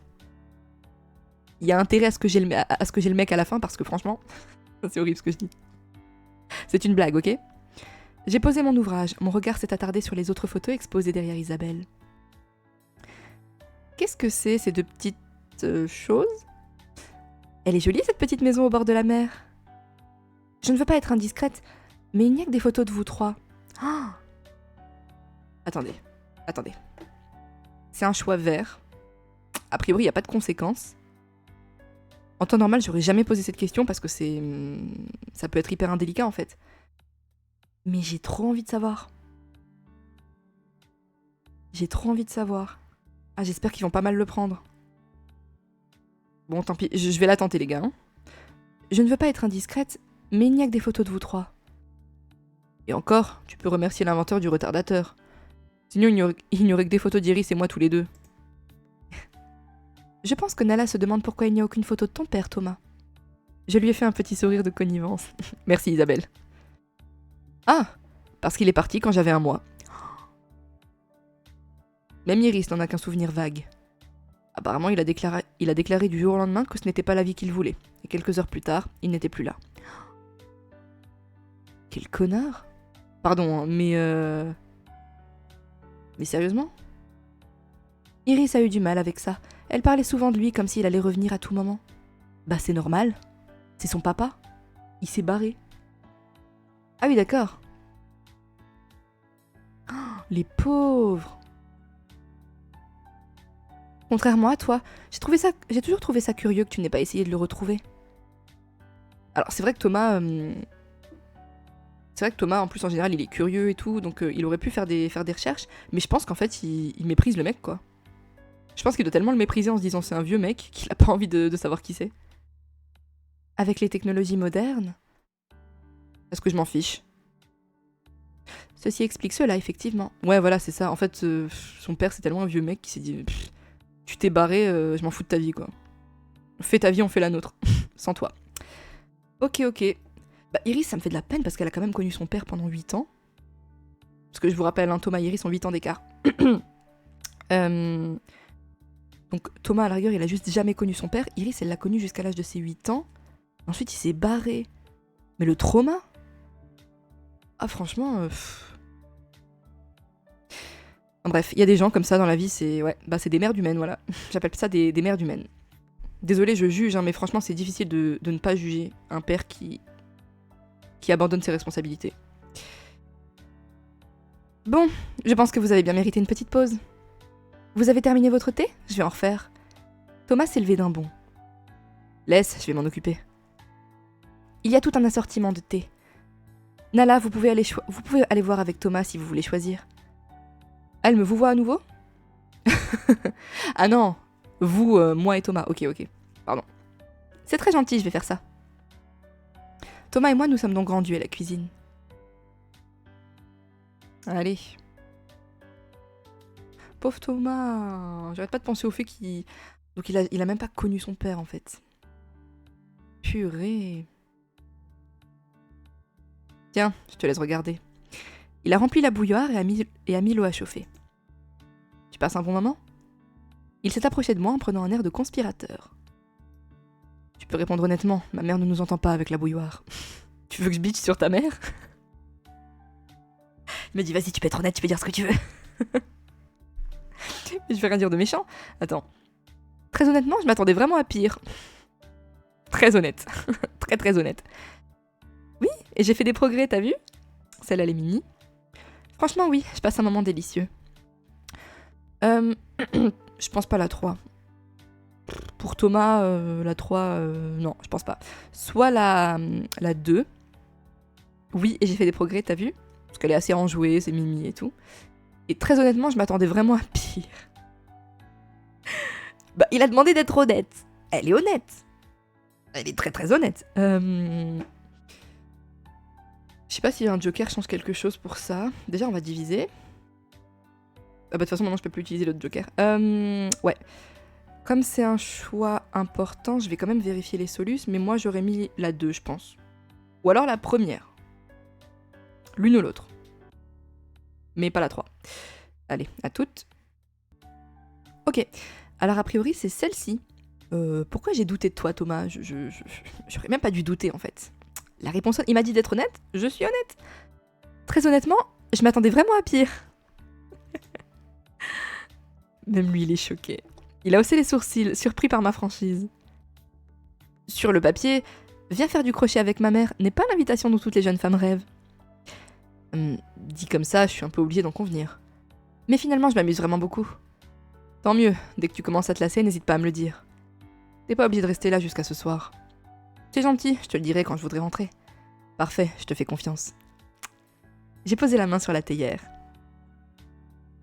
Il y a intérêt à ce que j'ai le mec à la fin parce que franchement, c'est horrible ce que je dis. C'est une blague, ok ? J'ai posé mon ouvrage, mon regard s'est attardé sur les autres photos exposées derrière Isabelle. Qu'est-ce que c'est ces deux petites choses ? Elle est jolie cette petite maison au bord de la mer. Je ne veux pas être indiscrète, mais il n'y a que des photos de vous trois. Oh ! Attendez. C'est un choix vert. A priori, il n'y a pas de conséquences. En temps normal, j'aurais jamais posé cette question parce que ça peut être hyper indélicat en fait. Mais j'ai trop envie de savoir. Ah, j'espère qu'ils vont pas mal le prendre. Bon, tant pis, je vais la tenter les gars. Hein. Je ne veux pas être indiscrète, mais il n'y a que des photos de vous trois. Et encore, tu peux remercier l'inventeur du retardateur. Sinon, il n'y aurait que des photos d'Iris et moi tous les deux. Je pense que Nala se demande pourquoi il n'y a aucune photo de ton père, Thomas. Je lui ai fait un petit sourire de connivence. Merci Isabelle. Ah, parce qu'il est parti quand j'avais 1 mois. Même Iris n'en a qu'un souvenir vague. Apparemment, il a déclaré du jour au lendemain que ce n'était pas la vie qu'il voulait. Et quelques heures plus tard, il n'était plus là. Quel connard. Pardon, hein, mais sérieusement ? Iris a eu du mal avec ça. Elle parlait souvent de lui comme s'il allait revenir à tout moment. Bah c'est normal. C'est son papa. Il s'est barré. Ah oui, d'accord. Oh, les pauvres. Contrairement à toi, j'ai toujours trouvé ça curieux que tu n'aies pas essayé de le retrouver. Alors c'est vrai que Thomas... en plus, en général, il est curieux et tout, donc il aurait pu faire des recherches, mais je pense qu'en fait, il méprise le mec, quoi. Je pense qu'il doit tellement le mépriser en se disant c'est un vieux mec qu'il a pas envie de savoir qui c'est. Avec les technologies modernes, est-ce que je m'en fiche ? Ceci explique cela, effectivement. Ouais, voilà, c'est ça. En fait, son père, c'est tellement un vieux mec qui s'est dit tu t'es barré, je m'en fous de ta vie, quoi. Fais ta vie, on fait la nôtre. Sans toi. Ok. Bah, Iris, ça me fait de la peine parce qu'elle a quand même connu son père pendant 8 ans. Parce que je vous rappelle, hein, Thomas et Iris ont 8 ans d'écart. Donc Thomas, à la rigueur, il a juste jamais connu son père. Iris, elle l'a connu jusqu'à l'âge de ses 8 ans. Ensuite, il s'est barré. Mais le trauma ? Ah, franchement... Bref, il y a des gens comme ça dans la vie, c'est des merdes humaines, voilà. J'appelle ça des merdes humaines. Désolée, je juge, hein, mais franchement, c'est difficile de ne pas juger un père qui abandonne ses responsabilités. Bon, je pense que vous avez bien mérité une petite pause. Vous avez terminé votre thé ? Je vais en refaire. Thomas s'est levé d'un bond. Laisse, je vais m'en occuper. Il y a tout un assortiment de thé. Nala, vous pouvez aller voir avec Thomas si vous voulez choisir. Elle me vous voit à nouveau ? Ah non, vous, moi et Thomas. Ok. Pardon. C'est très gentil, je vais faire ça. Thomas et moi, nous sommes donc rendus à la cuisine. Allez. Pauvre Thomas. J'arrête pas de penser au fait qu'il... Donc il a même pas connu son père, en fait. Purée. Tiens, je te laisse regarder. Il a rempli la bouilloire et a mis l'eau à chauffer. Tu passes un bon moment ? Il s'est approché de moi en prenant un air de conspirateur. Tu peux répondre honnêtement, ma mère ne nous entend pas avec la bouilloire. Tu veux que je bitch sur ta mère ? Il me dit vas-y, tu peux être honnête, tu peux dire ce que tu veux. Mais je vais rien dire de méchant. Attends. Très honnêtement, je m'attendais vraiment à pire. Très honnête. Très honnête. Oui, et j'ai fait des progrès, t'as vu ? Celle-là, elle est mini. Franchement, oui, je passe un moment délicieux. Je pense pas la 3. Pour Thomas, la 3, non, je pense pas. Soit la 2. Oui, et j'ai fait des progrès, t'as vu? Parce qu'elle est assez enjouée, c'est Mimi et tout. Et très honnêtement, je m'attendais vraiment à pire. Bah, il a demandé d'être honnête. Elle est honnête. Elle est très très honnête. Je sais pas si un joker change quelque chose pour ça. Déjà, on va diviser. Ah bah, de toute façon, maintenant, je peux plus utiliser l'autre joker. Ouais. Comme c'est un choix important, je vais quand même vérifier les solus, mais moi, j'aurais mis la 2, je pense. Ou alors la première. L'une ou l'autre. Mais pas la 3. Allez, à toutes. Ok. Alors, a priori, c'est celle-ci. Pourquoi j'ai douté de toi, Thomas? J'aurais même pas dû douter, en fait. La réponse, il m'a dit d'être honnête, je suis honnête. Très honnêtement, je m'attendais vraiment à pire. Même lui, il est choqué. Il a haussé les sourcils, surpris par ma franchise. Sur le papier, viens faire du crochet avec ma mère n'est pas l'invitation dont toutes les jeunes femmes rêvent. Dit comme ça, je suis un peu obligée d'en convenir. Mais finalement, je m'amuse vraiment beaucoup. Tant mieux, dès que tu commences à te lasser, n'hésite pas à me le dire. T'es pas obligé de rester là jusqu'à ce soir. C'est gentil, je te le dirai quand je voudrais rentrer. Parfait, je te fais confiance. J'ai posé la main sur la théière.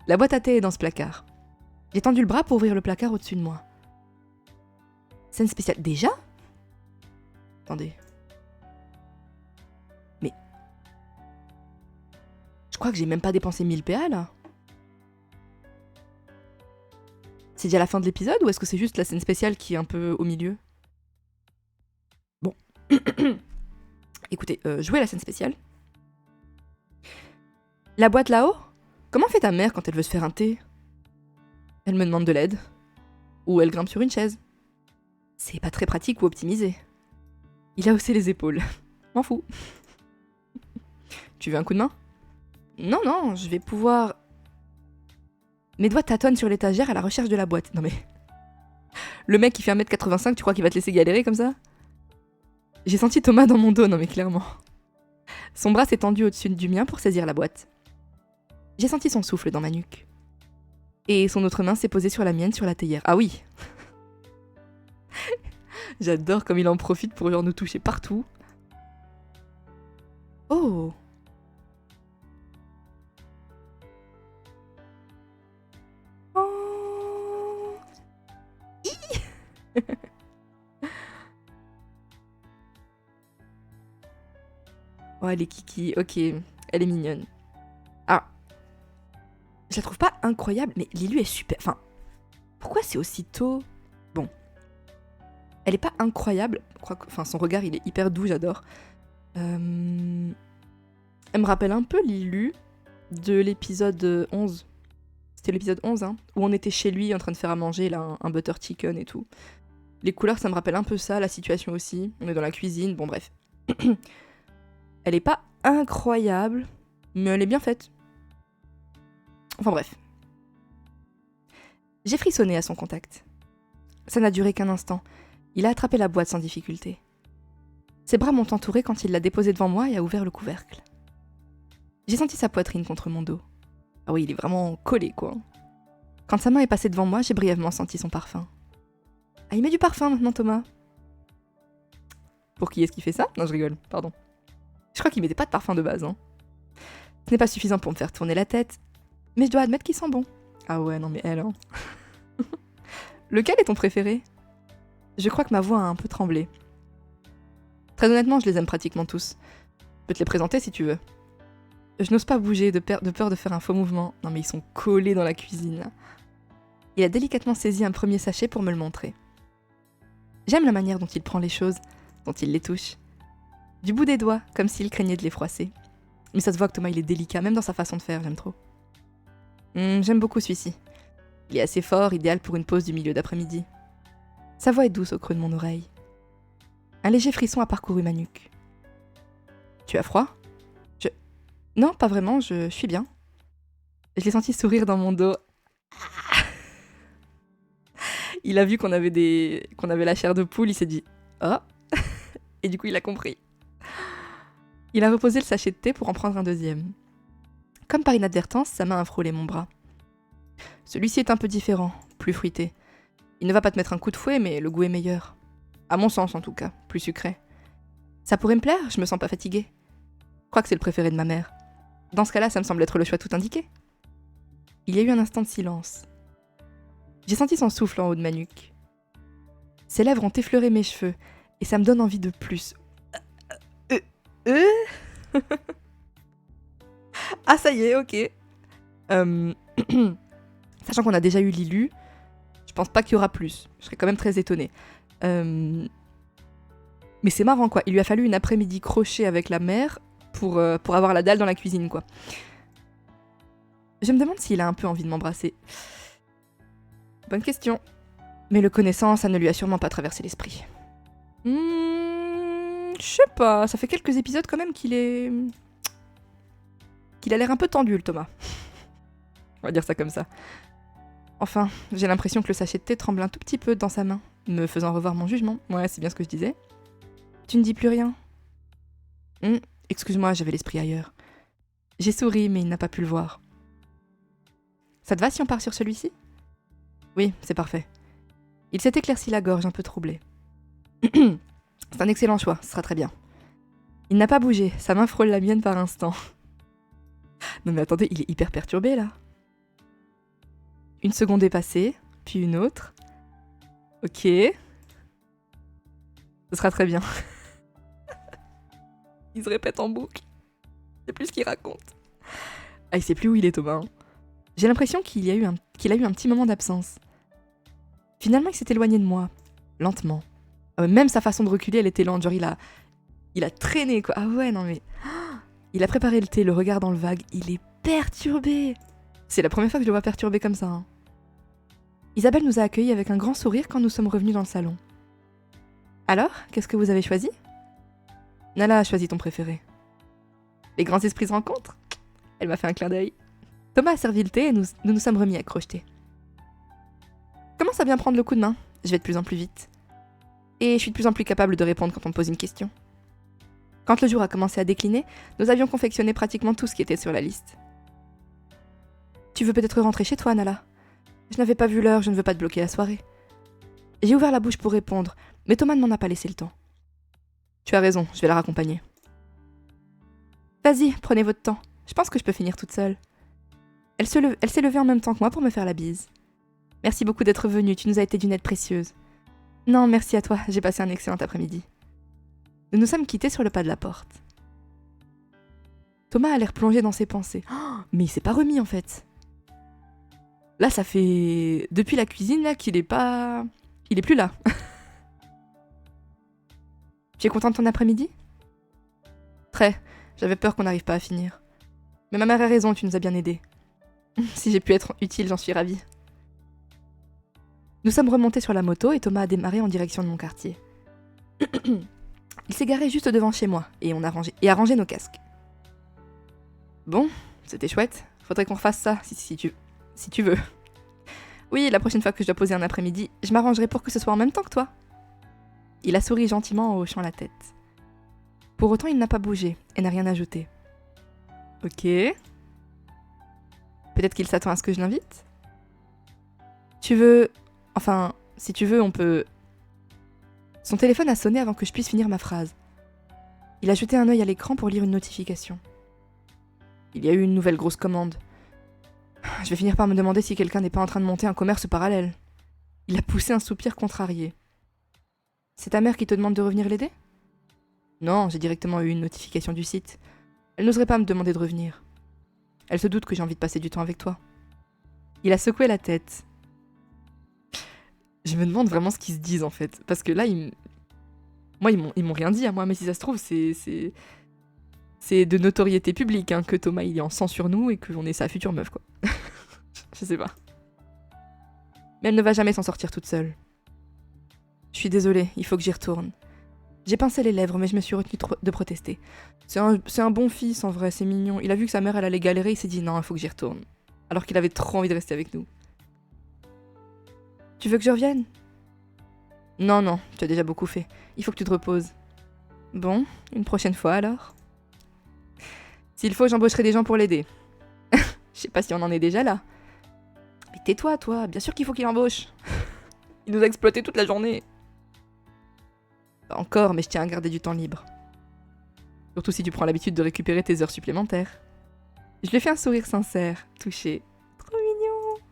La boîte à thé est dans ce placard. J'ai tendu le bras pour ouvrir le placard au-dessus de moi. Scène spéciale. Déjà? Attendez. Mais... Je crois que j'ai même pas dépensé 1000 PA là. C'est déjà la fin de l'épisode ou est-ce que c'est juste la scène spéciale qui est un peu au milieu? Bon. Écoutez, jouez la scène spéciale. La boîte là-haut? Comment fait ta mère quand elle veut se faire un thé? Elle me demande de l'aide. Ou elle grimpe sur une chaise. C'est pas très pratique ou optimisé. Il a haussé les épaules. M'en fous. Tu veux un coup de main? Non, non, je vais pouvoir... Mes doigts tâtonnent sur l'étagère à la recherche de la boîte. Non mais... Le mec qui fait 1m85, tu crois qu'il va te laisser galérer comme ça? J'ai senti Thomas dans mon dos, non mais clairement. Son bras s'est tendu au-dessus du mien pour saisir la boîte. J'ai senti son souffle dans ma nuque. Et son autre main s'est posée sur la mienne sur la théière. Ah oui. J'adore comme il en profite pour genre nous toucher partout. Oh. Oh. Oh, elle est kiki, ok, elle est mignonne. Ah, je la trouve pas incroyable, mais Lilu est super... Enfin, pourquoi c'est aussi tôt? Bon. Elle est pas incroyable, enfin son regard il est hyper doux, j'adore. Elle me rappelle un peu Lilu de l'épisode 11. C'était l'épisode 11, hein, où on était chez lui en train de faire à manger, là, un butter chicken et tout. Les couleurs, ça me rappelle un peu ça, la situation aussi. On est dans la cuisine, bon bref. Elle est pas incroyable, mais elle est bien faite. Enfin bref. J'ai frissonné à son contact. Ça n'a duré qu'un instant. Il a attrapé la boîte sans difficulté. Ses bras m'ont entouré quand il l'a déposée devant moi et a ouvert le couvercle. J'ai senti sa poitrine contre mon dos. Ah oui, il est vraiment collé, quoi. Quand sa main est passée devant moi, j'ai brièvement senti son parfum. Ah, il met du parfum maintenant, Thomas. Pour qui est-ce qu'il fait ça? Non, je rigole, pardon. Je crois qu'il mettait pas de parfum de base, hein. Ce n'est pas suffisant pour me faire tourner la tête, mais je dois admettre qu'il sent bon. Ah ouais, non mais elle, hein. Lequel est ton préféré? Je crois que ma voix a un peu tremblé. Très honnêtement, je les aime pratiquement tous. Je peux te les présenter si tu veux. Je n'ose pas bouger de peur de faire un faux mouvement. Non mais ils sont collés dans la cuisine, là. Il a délicatement saisi un premier sachet pour me le montrer. J'aime la manière dont il prend les choses, dont il les touche. Du bout des doigts, comme s'il craignait de les froisser. Mais ça se voit que Thomas il est délicat, même dans sa façon de faire, j'aime trop. J'aime beaucoup celui-ci. Il est assez fort, idéal pour une pause du milieu d'après-midi. Sa voix est douce au creux de mon oreille. Un léger frisson a parcouru ma nuque. Tu as froid? Non, pas vraiment, je suis bien. Je l'ai senti sourire dans mon dos. Il a vu qu'on avait la chair de poule, il s'est dit « Oh !» Et du coup, il a compris. Il a reposé le sachet de thé pour en prendre un deuxième. Comme par inadvertance, sa main a frôlé mon bras. Celui-ci est un peu différent, plus fruité. Il ne va pas te mettre un coup de fouet, mais le goût est meilleur. À mon sens, en tout cas, plus sucré. Ça pourrait me plaire, je me sens pas fatiguée. Je crois que c'est le préféré de ma mère. Dans ce cas-là, ça me semble être le choix tout indiqué. Il y a eu un instant de silence. J'ai senti son souffle en haut de ma nuque. Ses lèvres ont effleuré mes cheveux, et ça me donne envie de plus. Ah, ça y est, ok. Sachant qu'on a déjà eu Lilu, je pense pas qu'il y aura plus. Je serais quand même très étonnée. Mais c'est marrant, quoi. Il lui a fallu une après-midi crochet avec la mère pour avoir la dalle dans la cuisine, quoi. Je me demande s'il a un peu envie de m'embrasser. Bonne question. Mais le connaissant, ça ne lui a sûrement pas traversé l'esprit. Je sais pas, ça fait quelques épisodes quand même qu'il a l'air un peu tendu, le Thomas. On va dire ça comme ça. Enfin, j'ai l'impression que le sachet de thé tremble un tout petit peu dans sa main, me faisant revoir mon jugement. Ouais, c'est bien ce que je disais. Tu ne dis plus rien? Excuse-moi, j'avais l'esprit ailleurs. J'ai souri, mais il n'a pas pu le voir. Ça te va si on part sur celui-ci? Oui, c'est parfait. Il s'est éclairci la gorge, un peu troublé. C'est un excellent choix, ce sera très bien. Il n'a pas bougé, sa main frôle la mienne par instant. Non mais attendez, il est hyper perturbé là. Une seconde est passée, puis une autre. Ok. Ce sera très bien. Il se répète en boucle. C'est plus ce qu'il raconte. Ah, il sait plus où il est, Thomas. Hein. J'ai l'impression qu'il a eu un petit moment d'absence. Finalement, il s'est éloigné de moi, lentement. Même sa façon de reculer, elle était lente. Genre, il a traîné, quoi. Ah ouais, non mais... Il a préparé le thé, le regard dans le vague. Il est perturbé. C'est la première fois que je le vois perturbé comme ça. Hein. Isabelle nous a accueillis avec un grand sourire quand nous sommes revenus dans le salon. Alors, qu'est-ce que vous avez choisi? Nala a choisi ton préféré. Les grands esprits se rencontrent? Elle m'a fait un clin d'œil. Thomas a servi le thé et nous sommes remis à crocheter. Commence à bien prendre le coup de main. Je vais de plus en plus vite. Et je suis de plus en plus capable de répondre quand on me pose une question. Quand le jour a commencé à décliner, nous avions confectionné pratiquement tout ce qui était sur la liste. Tu veux peut-être rentrer chez toi, Nala? Je n'avais pas vu l'heure, je ne veux pas te bloquer la soirée. J'ai ouvert la bouche pour répondre, mais Thomas ne m'en a pas laissé le temps. Tu as raison, je vais la raccompagner. Vas-y, prenez votre temps. Je pense que je peux finir toute seule. Elle s'est levée en même temps que moi pour me faire la bise. Merci beaucoup d'être venue, tu nous as été d'une aide précieuse. Non, merci à toi, j'ai passé un excellent après-midi. Nous nous sommes quittés sur le pas de la porte. Thomas a l'air plongé dans ses pensées. Oh, mais il s'est pas remis en fait. Là, ça fait... Depuis la cuisine, là, qu'il est pas... Il est plus là. Tu es content de ton après-midi? Très. J'avais peur qu'on n'arrive pas à finir. Mais ma mère a raison, tu nous as bien aidés. Si j'ai pu être utile, j'en suis ravie. Nous sommes remontés sur la moto et Thomas a démarré en direction de mon quartier. Il s'est garé juste devant chez moi et a rangé nos casques. Bon, c'était chouette. Faudrait qu'on refasse ça, si tu veux. Oui, la prochaine fois que je dois poser un après-midi, je m'arrangerai pour que ce soit en même temps que toi. Il a souri gentiment en hochant la tête. Pour autant, il n'a pas bougé et n'a rien ajouté. Ok. Peut-être qu'il s'attend à ce que je l'invite? Tu veux... Enfin, si tu veux, on peut... Son téléphone a sonné avant que je puisse finir ma phrase. Il a jeté un œil à l'écran pour lire une notification. Il y a eu une nouvelle grosse commande. Je vais finir par me demander si quelqu'un n'est pas en train de monter un commerce parallèle. Il a poussé un soupir contrarié. C'est ta mère qui te demande de revenir l'aider? Non, j'ai directement eu une notification du site. Elle n'oserait pas me demander de revenir. Elle se doute que j'ai envie de passer du temps avec toi. Il a secoué la tête. Je me demande vraiment ce qu'ils se disent en fait. Parce que là, moi, ils m'ont rien dit à moi, mais si ça se trouve, c'est de notoriété publique hein, que Thomas il est en sang sur nous et qu'on est sa future meuf, quoi. Je sais pas. Mais elle ne va jamais s'en sortir toute seule. Je suis désolée, il faut que j'y retourne. J'ai pincé les lèvres, mais je me suis retenue de protester. C'est un bon fils, en vrai, c'est mignon. Il a vu que sa mère, elle allait galérer, il s'est dit non, il faut que j'y retourne. Alors qu'il avait trop envie de rester avec nous. Tu veux que je revienne? Non, non, tu as déjà beaucoup fait. Il faut que tu te reposes. Bon, une prochaine fois alors. S'il faut, j'embaucherai des gens pour l'aider. Je sais pas si on en est déjà là. Mais tais-toi, toi, bien sûr qu'il faut qu'il embauche. Il nous a exploité toute la journée. Pas encore, mais je tiens à garder du temps libre. Surtout si tu prends l'habitude de récupérer tes heures supplémentaires. Je lui ai fait un sourire sincère, touché. Trop mignon.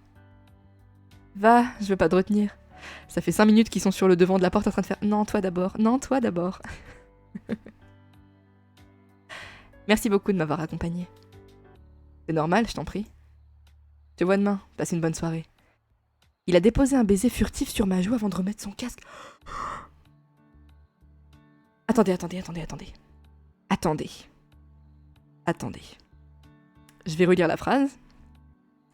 Va, je veux pas te retenir. Ça fait 5 minutes qu'ils sont sur le devant de la porte en train de faire « Non, toi d'abord, non, toi d'abord ». Merci beaucoup de m'avoir accompagné. C'est normal, je t'en prie. Je te vois demain, passe une bonne soirée. Il a déposé un baiser furtif sur ma joue avant de remettre son casque. Attendez. Je vais relire la phrase.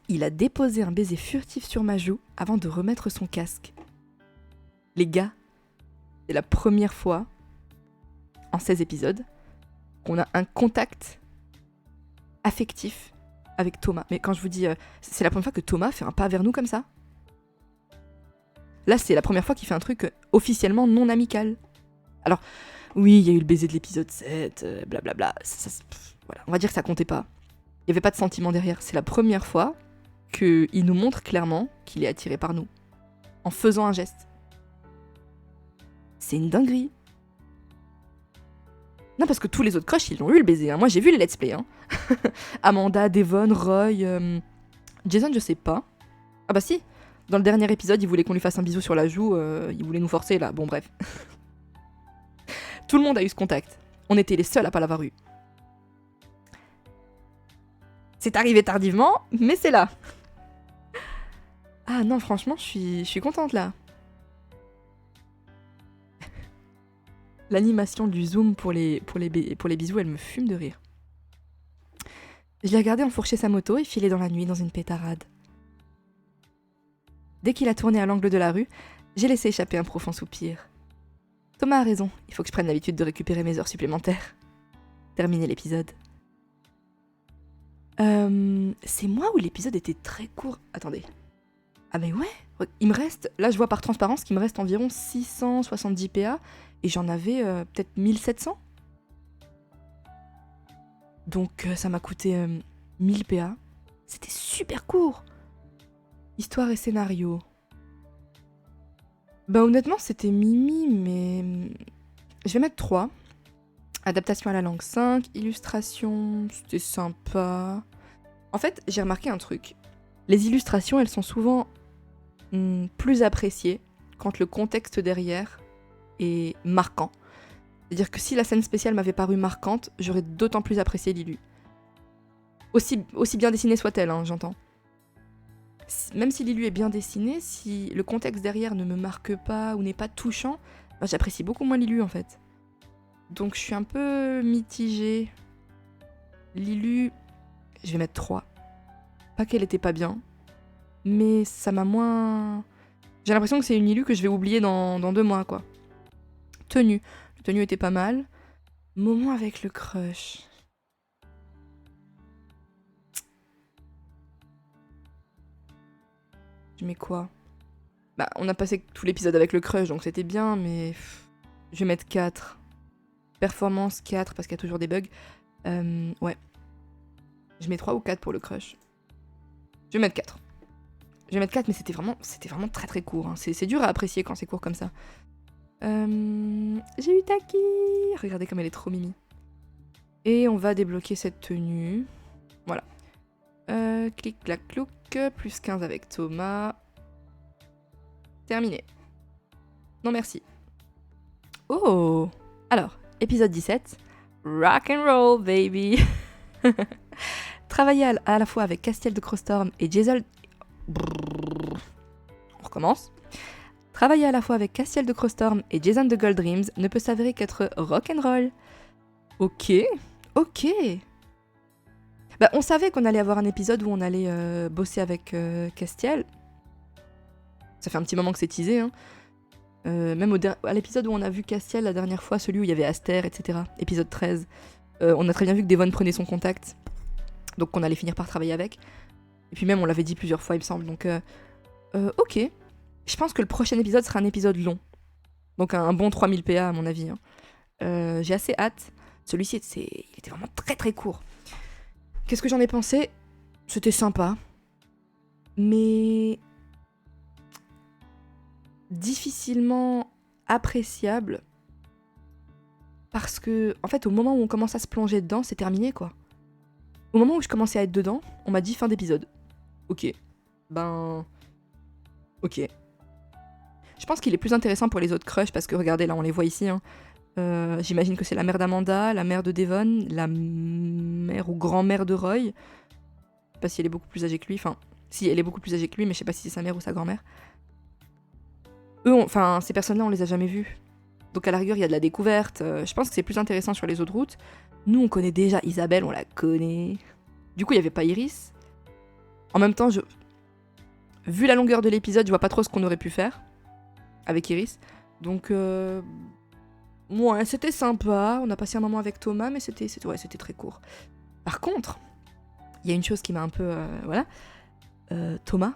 Il a déposé un baiser furtif sur ma joue avant de remettre son casque. Les gars, c'est la première fois, en 16 épisodes, qu'on a un contact affectif avec Thomas. Mais quand je vous dis, c'est la première fois que Thomas fait un pas vers nous comme ça. Là, c'est la première fois qu'il fait un truc officiellement non amical. Alors, oui, il y a eu le baiser de l'épisode 7, blablabla. Voilà, on va dire que ça comptait pas. Il n'y avait pas de sentiment derrière. C'est la première fois qu'il nous montre clairement qu'il est attiré par nous. En faisant un geste. C'est une dinguerie. Non, parce que tous les autres crushs, ils l'ont eu le baiser. Hein. Moi, j'ai vu les let's play. Hein. Amanda, Devon, Roy, Jason, je sais pas. Ah bah si. Dans le dernier épisode, il voulait qu'on lui fasse un bisou sur la joue. Il voulait nous forcer, là. Bon, bref. Tout le monde a eu ce contact. On était les seuls à pas l'avoir eu. C'est arrivé tardivement, mais c'est là. Ah non, franchement, je suis contente, là. L'animation du zoom pour les bisous, elle me fume de rire. Je l'ai regardé enfourcher sa moto et filer dans la nuit dans une pétarade. Dès qu'il a tourné à l'angle de la rue, j'ai laissé échapper un profond soupir. Thomas a raison, il faut que je prenne l'habitude de récupérer mes heures supplémentaires. Terminer l'épisode. C'est moi ou l'épisode était très court? Attendez. Ah mais ouais, il me reste, là je vois par transparence qu'il me reste environ 670 PA et j'en avais peut-être 1700. Donc ça m'a coûté 1000 PA. C'était super court. Histoire et scénario. Bah honnêtement c'était Mimi, mais je vais mettre 3. Adaptation à la langue 5, illustration, c'était sympa. En fait, j'ai remarqué un truc. Les illustrations, elles sont souvent plus appréciées quand le contexte derrière est marquant. C'est-à-dire que si la scène spéciale m'avait paru marquante, j'aurais d'autant plus apprécié l'illu. Aussi bien dessinée soit-elle, hein, j'entends. Même si l'illu est bien dessiné, si le contexte derrière ne me marque pas ou n'est pas touchant, bah, j'apprécie beaucoup moins l'illu en fait. Donc je suis un peu mitigée. L'illu, je vais mettre 3. Pas qu'elle était pas bien, mais ça m'a moins... J'ai l'impression que c'est une illu que je vais oublier dans 2 mois, quoi. Tenue. Le tenue était pas mal. Moment avec le crush. Je mets quoi? Bah, on a passé tout l'épisode avec le crush, donc c'était bien, mais... Je vais mettre 4. Performance 4, parce qu'il y a toujours des bugs. Ouais. Je mets 3 ou 4 pour le crush. Je vais mettre 4. Je vais mettre 4, mais c'était vraiment très très court. Hein. C'est dur à apprécier quand c'est court comme ça. J'ai eu Taki. Regardez comme elle est trop mimi. Et on va débloquer cette tenue. Voilà. Clic, clac, clouc. Plus 15 avec Thomas. Terminé. Non merci. Oh. Alors, épisode 17. Rock and roll, baby. Travailler à la fois avec Castiel de Crowstorm et Jason... On recommence. Travailler à la fois avec Castiel de Crowstorm et Jason de Gold Dreams ne peut s'avérer qu'être rock'n'roll. Ok. Bah, on savait qu'on allait avoir un épisode où on allait bosser avec Castiel. Ça fait un petit moment que c'est teasé, hein. Même à l'épisode où on a vu Castiel la dernière fois, celui où il y avait Aster, etc. Épisode 13. On a très bien vu que Devon prenait son contact. Donc qu'on allait finir par travailler avec. Et puis même on l'avait dit plusieurs fois il me semble. Donc ok. Je pense que le prochain épisode sera un épisode long. Donc un bon 3000 PA à mon avis. Hein. J'ai assez hâte. Celui-ci il était vraiment très très court. Qu'est-ce que j'en ai pensé? C'était sympa. Mais... difficilement appréciable parce que, en fait, au moment où on commence à se plonger dedans, c'est terminé, quoi. Au moment où je commençais à être dedans, on m'a dit fin d'épisode. Ok. Ben... Ok. Je pense qu'il est plus intéressant pour les autres crushs parce que, regardez, là, on les voit ici, hein. J'imagine que c'est la mère d'Amanda, la mère de Devon, la mère ou grand-mère de Roy. Je sais pas si elle est beaucoup plus âgée que lui. Enfin, si, elle est beaucoup plus âgée que lui, mais je sais pas si c'est sa mère ou sa grand-mère. Enfin, ces personnes-là, on les a jamais vues. Donc à la rigueur, il y a de la découverte. Je pense que c'est plus intéressant sur les autres routes. Nous, on connaît déjà Isabelle, on la connaît. Du coup, il y avait pas Iris. En même temps, vu la longueur de l'épisode, je vois pas trop ce qu'on aurait pu faire avec Iris. Donc, ouais, c'était sympa. On a passé un moment avec Thomas, mais c'était très court. Par contre, il y a une chose qui m'a un peu... voilà. Thomas,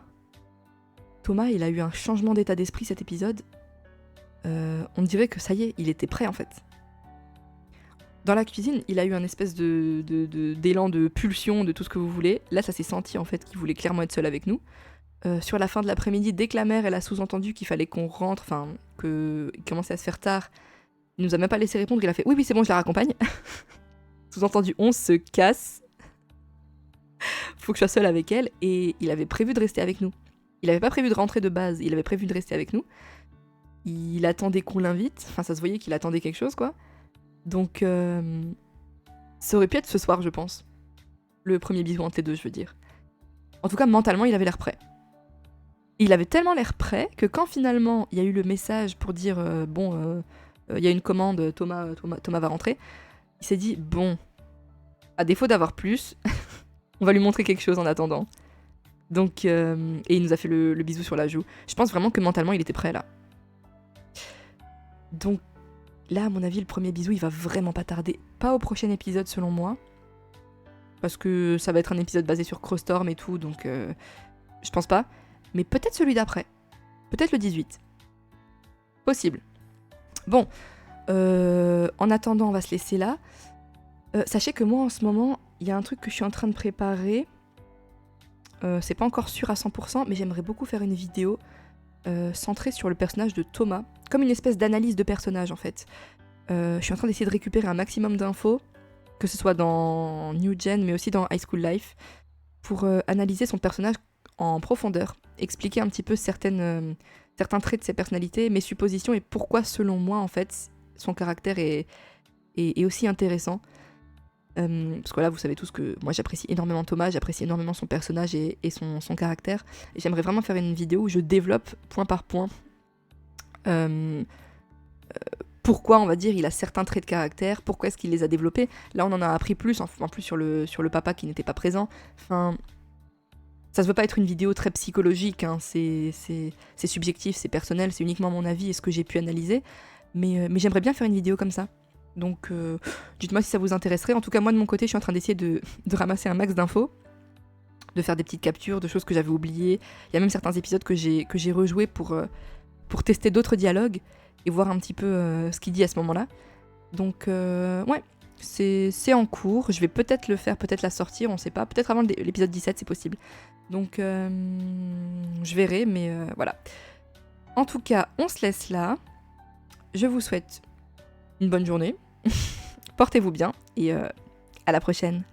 il a eu un changement d'état d'esprit cet épisode. On dirait que ça y est, il était prêt en fait. Dans la cuisine, il a eu un espèce d'élan de pulsion, de tout ce que vous voulez. Là, ça s'est senti en fait qu'il voulait clairement être seul avec nous. Sur la fin de l'après-midi, dès que la mère elle a sous-entendu qu'il fallait qu'on rentre, enfin qu'il commençait à se faire tard, il nous a même pas laissé répondre, il a fait oui c'est bon, je la raccompagne. Sous-entendu, on se casse. Faut que je sois seule avec elle, et il avait prévu de rester avec nous. Il avait pas prévu de rentrer de base, il avait prévu de rester avec nous. Il attendait qu'on l'invite, enfin ça se voyait qu'il attendait quelque chose quoi. Donc ça aurait pu être ce soir je pense. Le premier bisou entre les deux je veux dire. En tout cas mentalement il avait l'air prêt. Il avait tellement l'air prêt que quand finalement il y a eu le message pour dire il y a une commande, Thomas va rentrer, il s'est dit bon, à défaut d'avoir plus, on va lui montrer quelque chose en attendant. Donc et il nous a fait le bisou sur la joue. Je pense vraiment que mentalement il était prêt là. Donc là, à mon avis, le premier bisou, il va vraiment pas tarder. Pas au prochain épisode, selon moi. Parce que ça va être un épisode basé sur Crowstorm et tout, donc je pense pas. Mais peut-être celui d'après. Peut-être le 18. Possible. Bon. En attendant, on va se laisser là. Sachez que moi, en ce moment, il y a un truc que je suis en train de préparer. C'est pas encore sûr à 100%, mais j'aimerais beaucoup faire une vidéo centrée sur le personnage de Thomas. Comme une espèce d'analyse de personnage, en fait. Je suis en train d'essayer de récupérer un maximum d'infos, que ce soit dans New Gen, mais aussi dans High School Life, pour analyser son personnage en profondeur, expliquer un petit peu certains traits de ses personnalités, mes suppositions et pourquoi, selon moi, en fait, son caractère est aussi intéressant. Parce que là, vous savez tous que moi, j'apprécie énormément Thomas, j'apprécie énormément son personnage et son caractère. Et j'aimerais vraiment faire une vidéo où je développe point par point pourquoi, on va dire, il a certains traits de caractère, pourquoi est-ce qu'il les a développés. Là, on en a appris plus, en plus sur le papa qui n'était pas présent. Enfin, ça se veut pas être une vidéo très psychologique, hein. C'est subjectif, c'est personnel, c'est uniquement mon avis et ce que j'ai pu analyser. Mais j'aimerais bien faire une vidéo comme ça. Donc, dites-moi si ça vous intéresserait. En tout cas, moi, de mon côté, je suis en train d'essayer de ramasser un max d'infos, de faire des petites captures de choses que j'avais oubliées. Il y a même certains épisodes que j'ai rejoués pour tester d'autres dialogues et voir un petit peu ce qu'il dit à ce moment-là. Donc, ouais, c'est en cours. Je vais peut-être le faire, peut-être la sortir, on sait pas. Peut-être avant l'épisode 17, c'est possible. Donc, je verrai, mais voilà. En tout cas, on se laisse là. Je vous souhaite une bonne journée. Portez-vous bien et à la prochaine.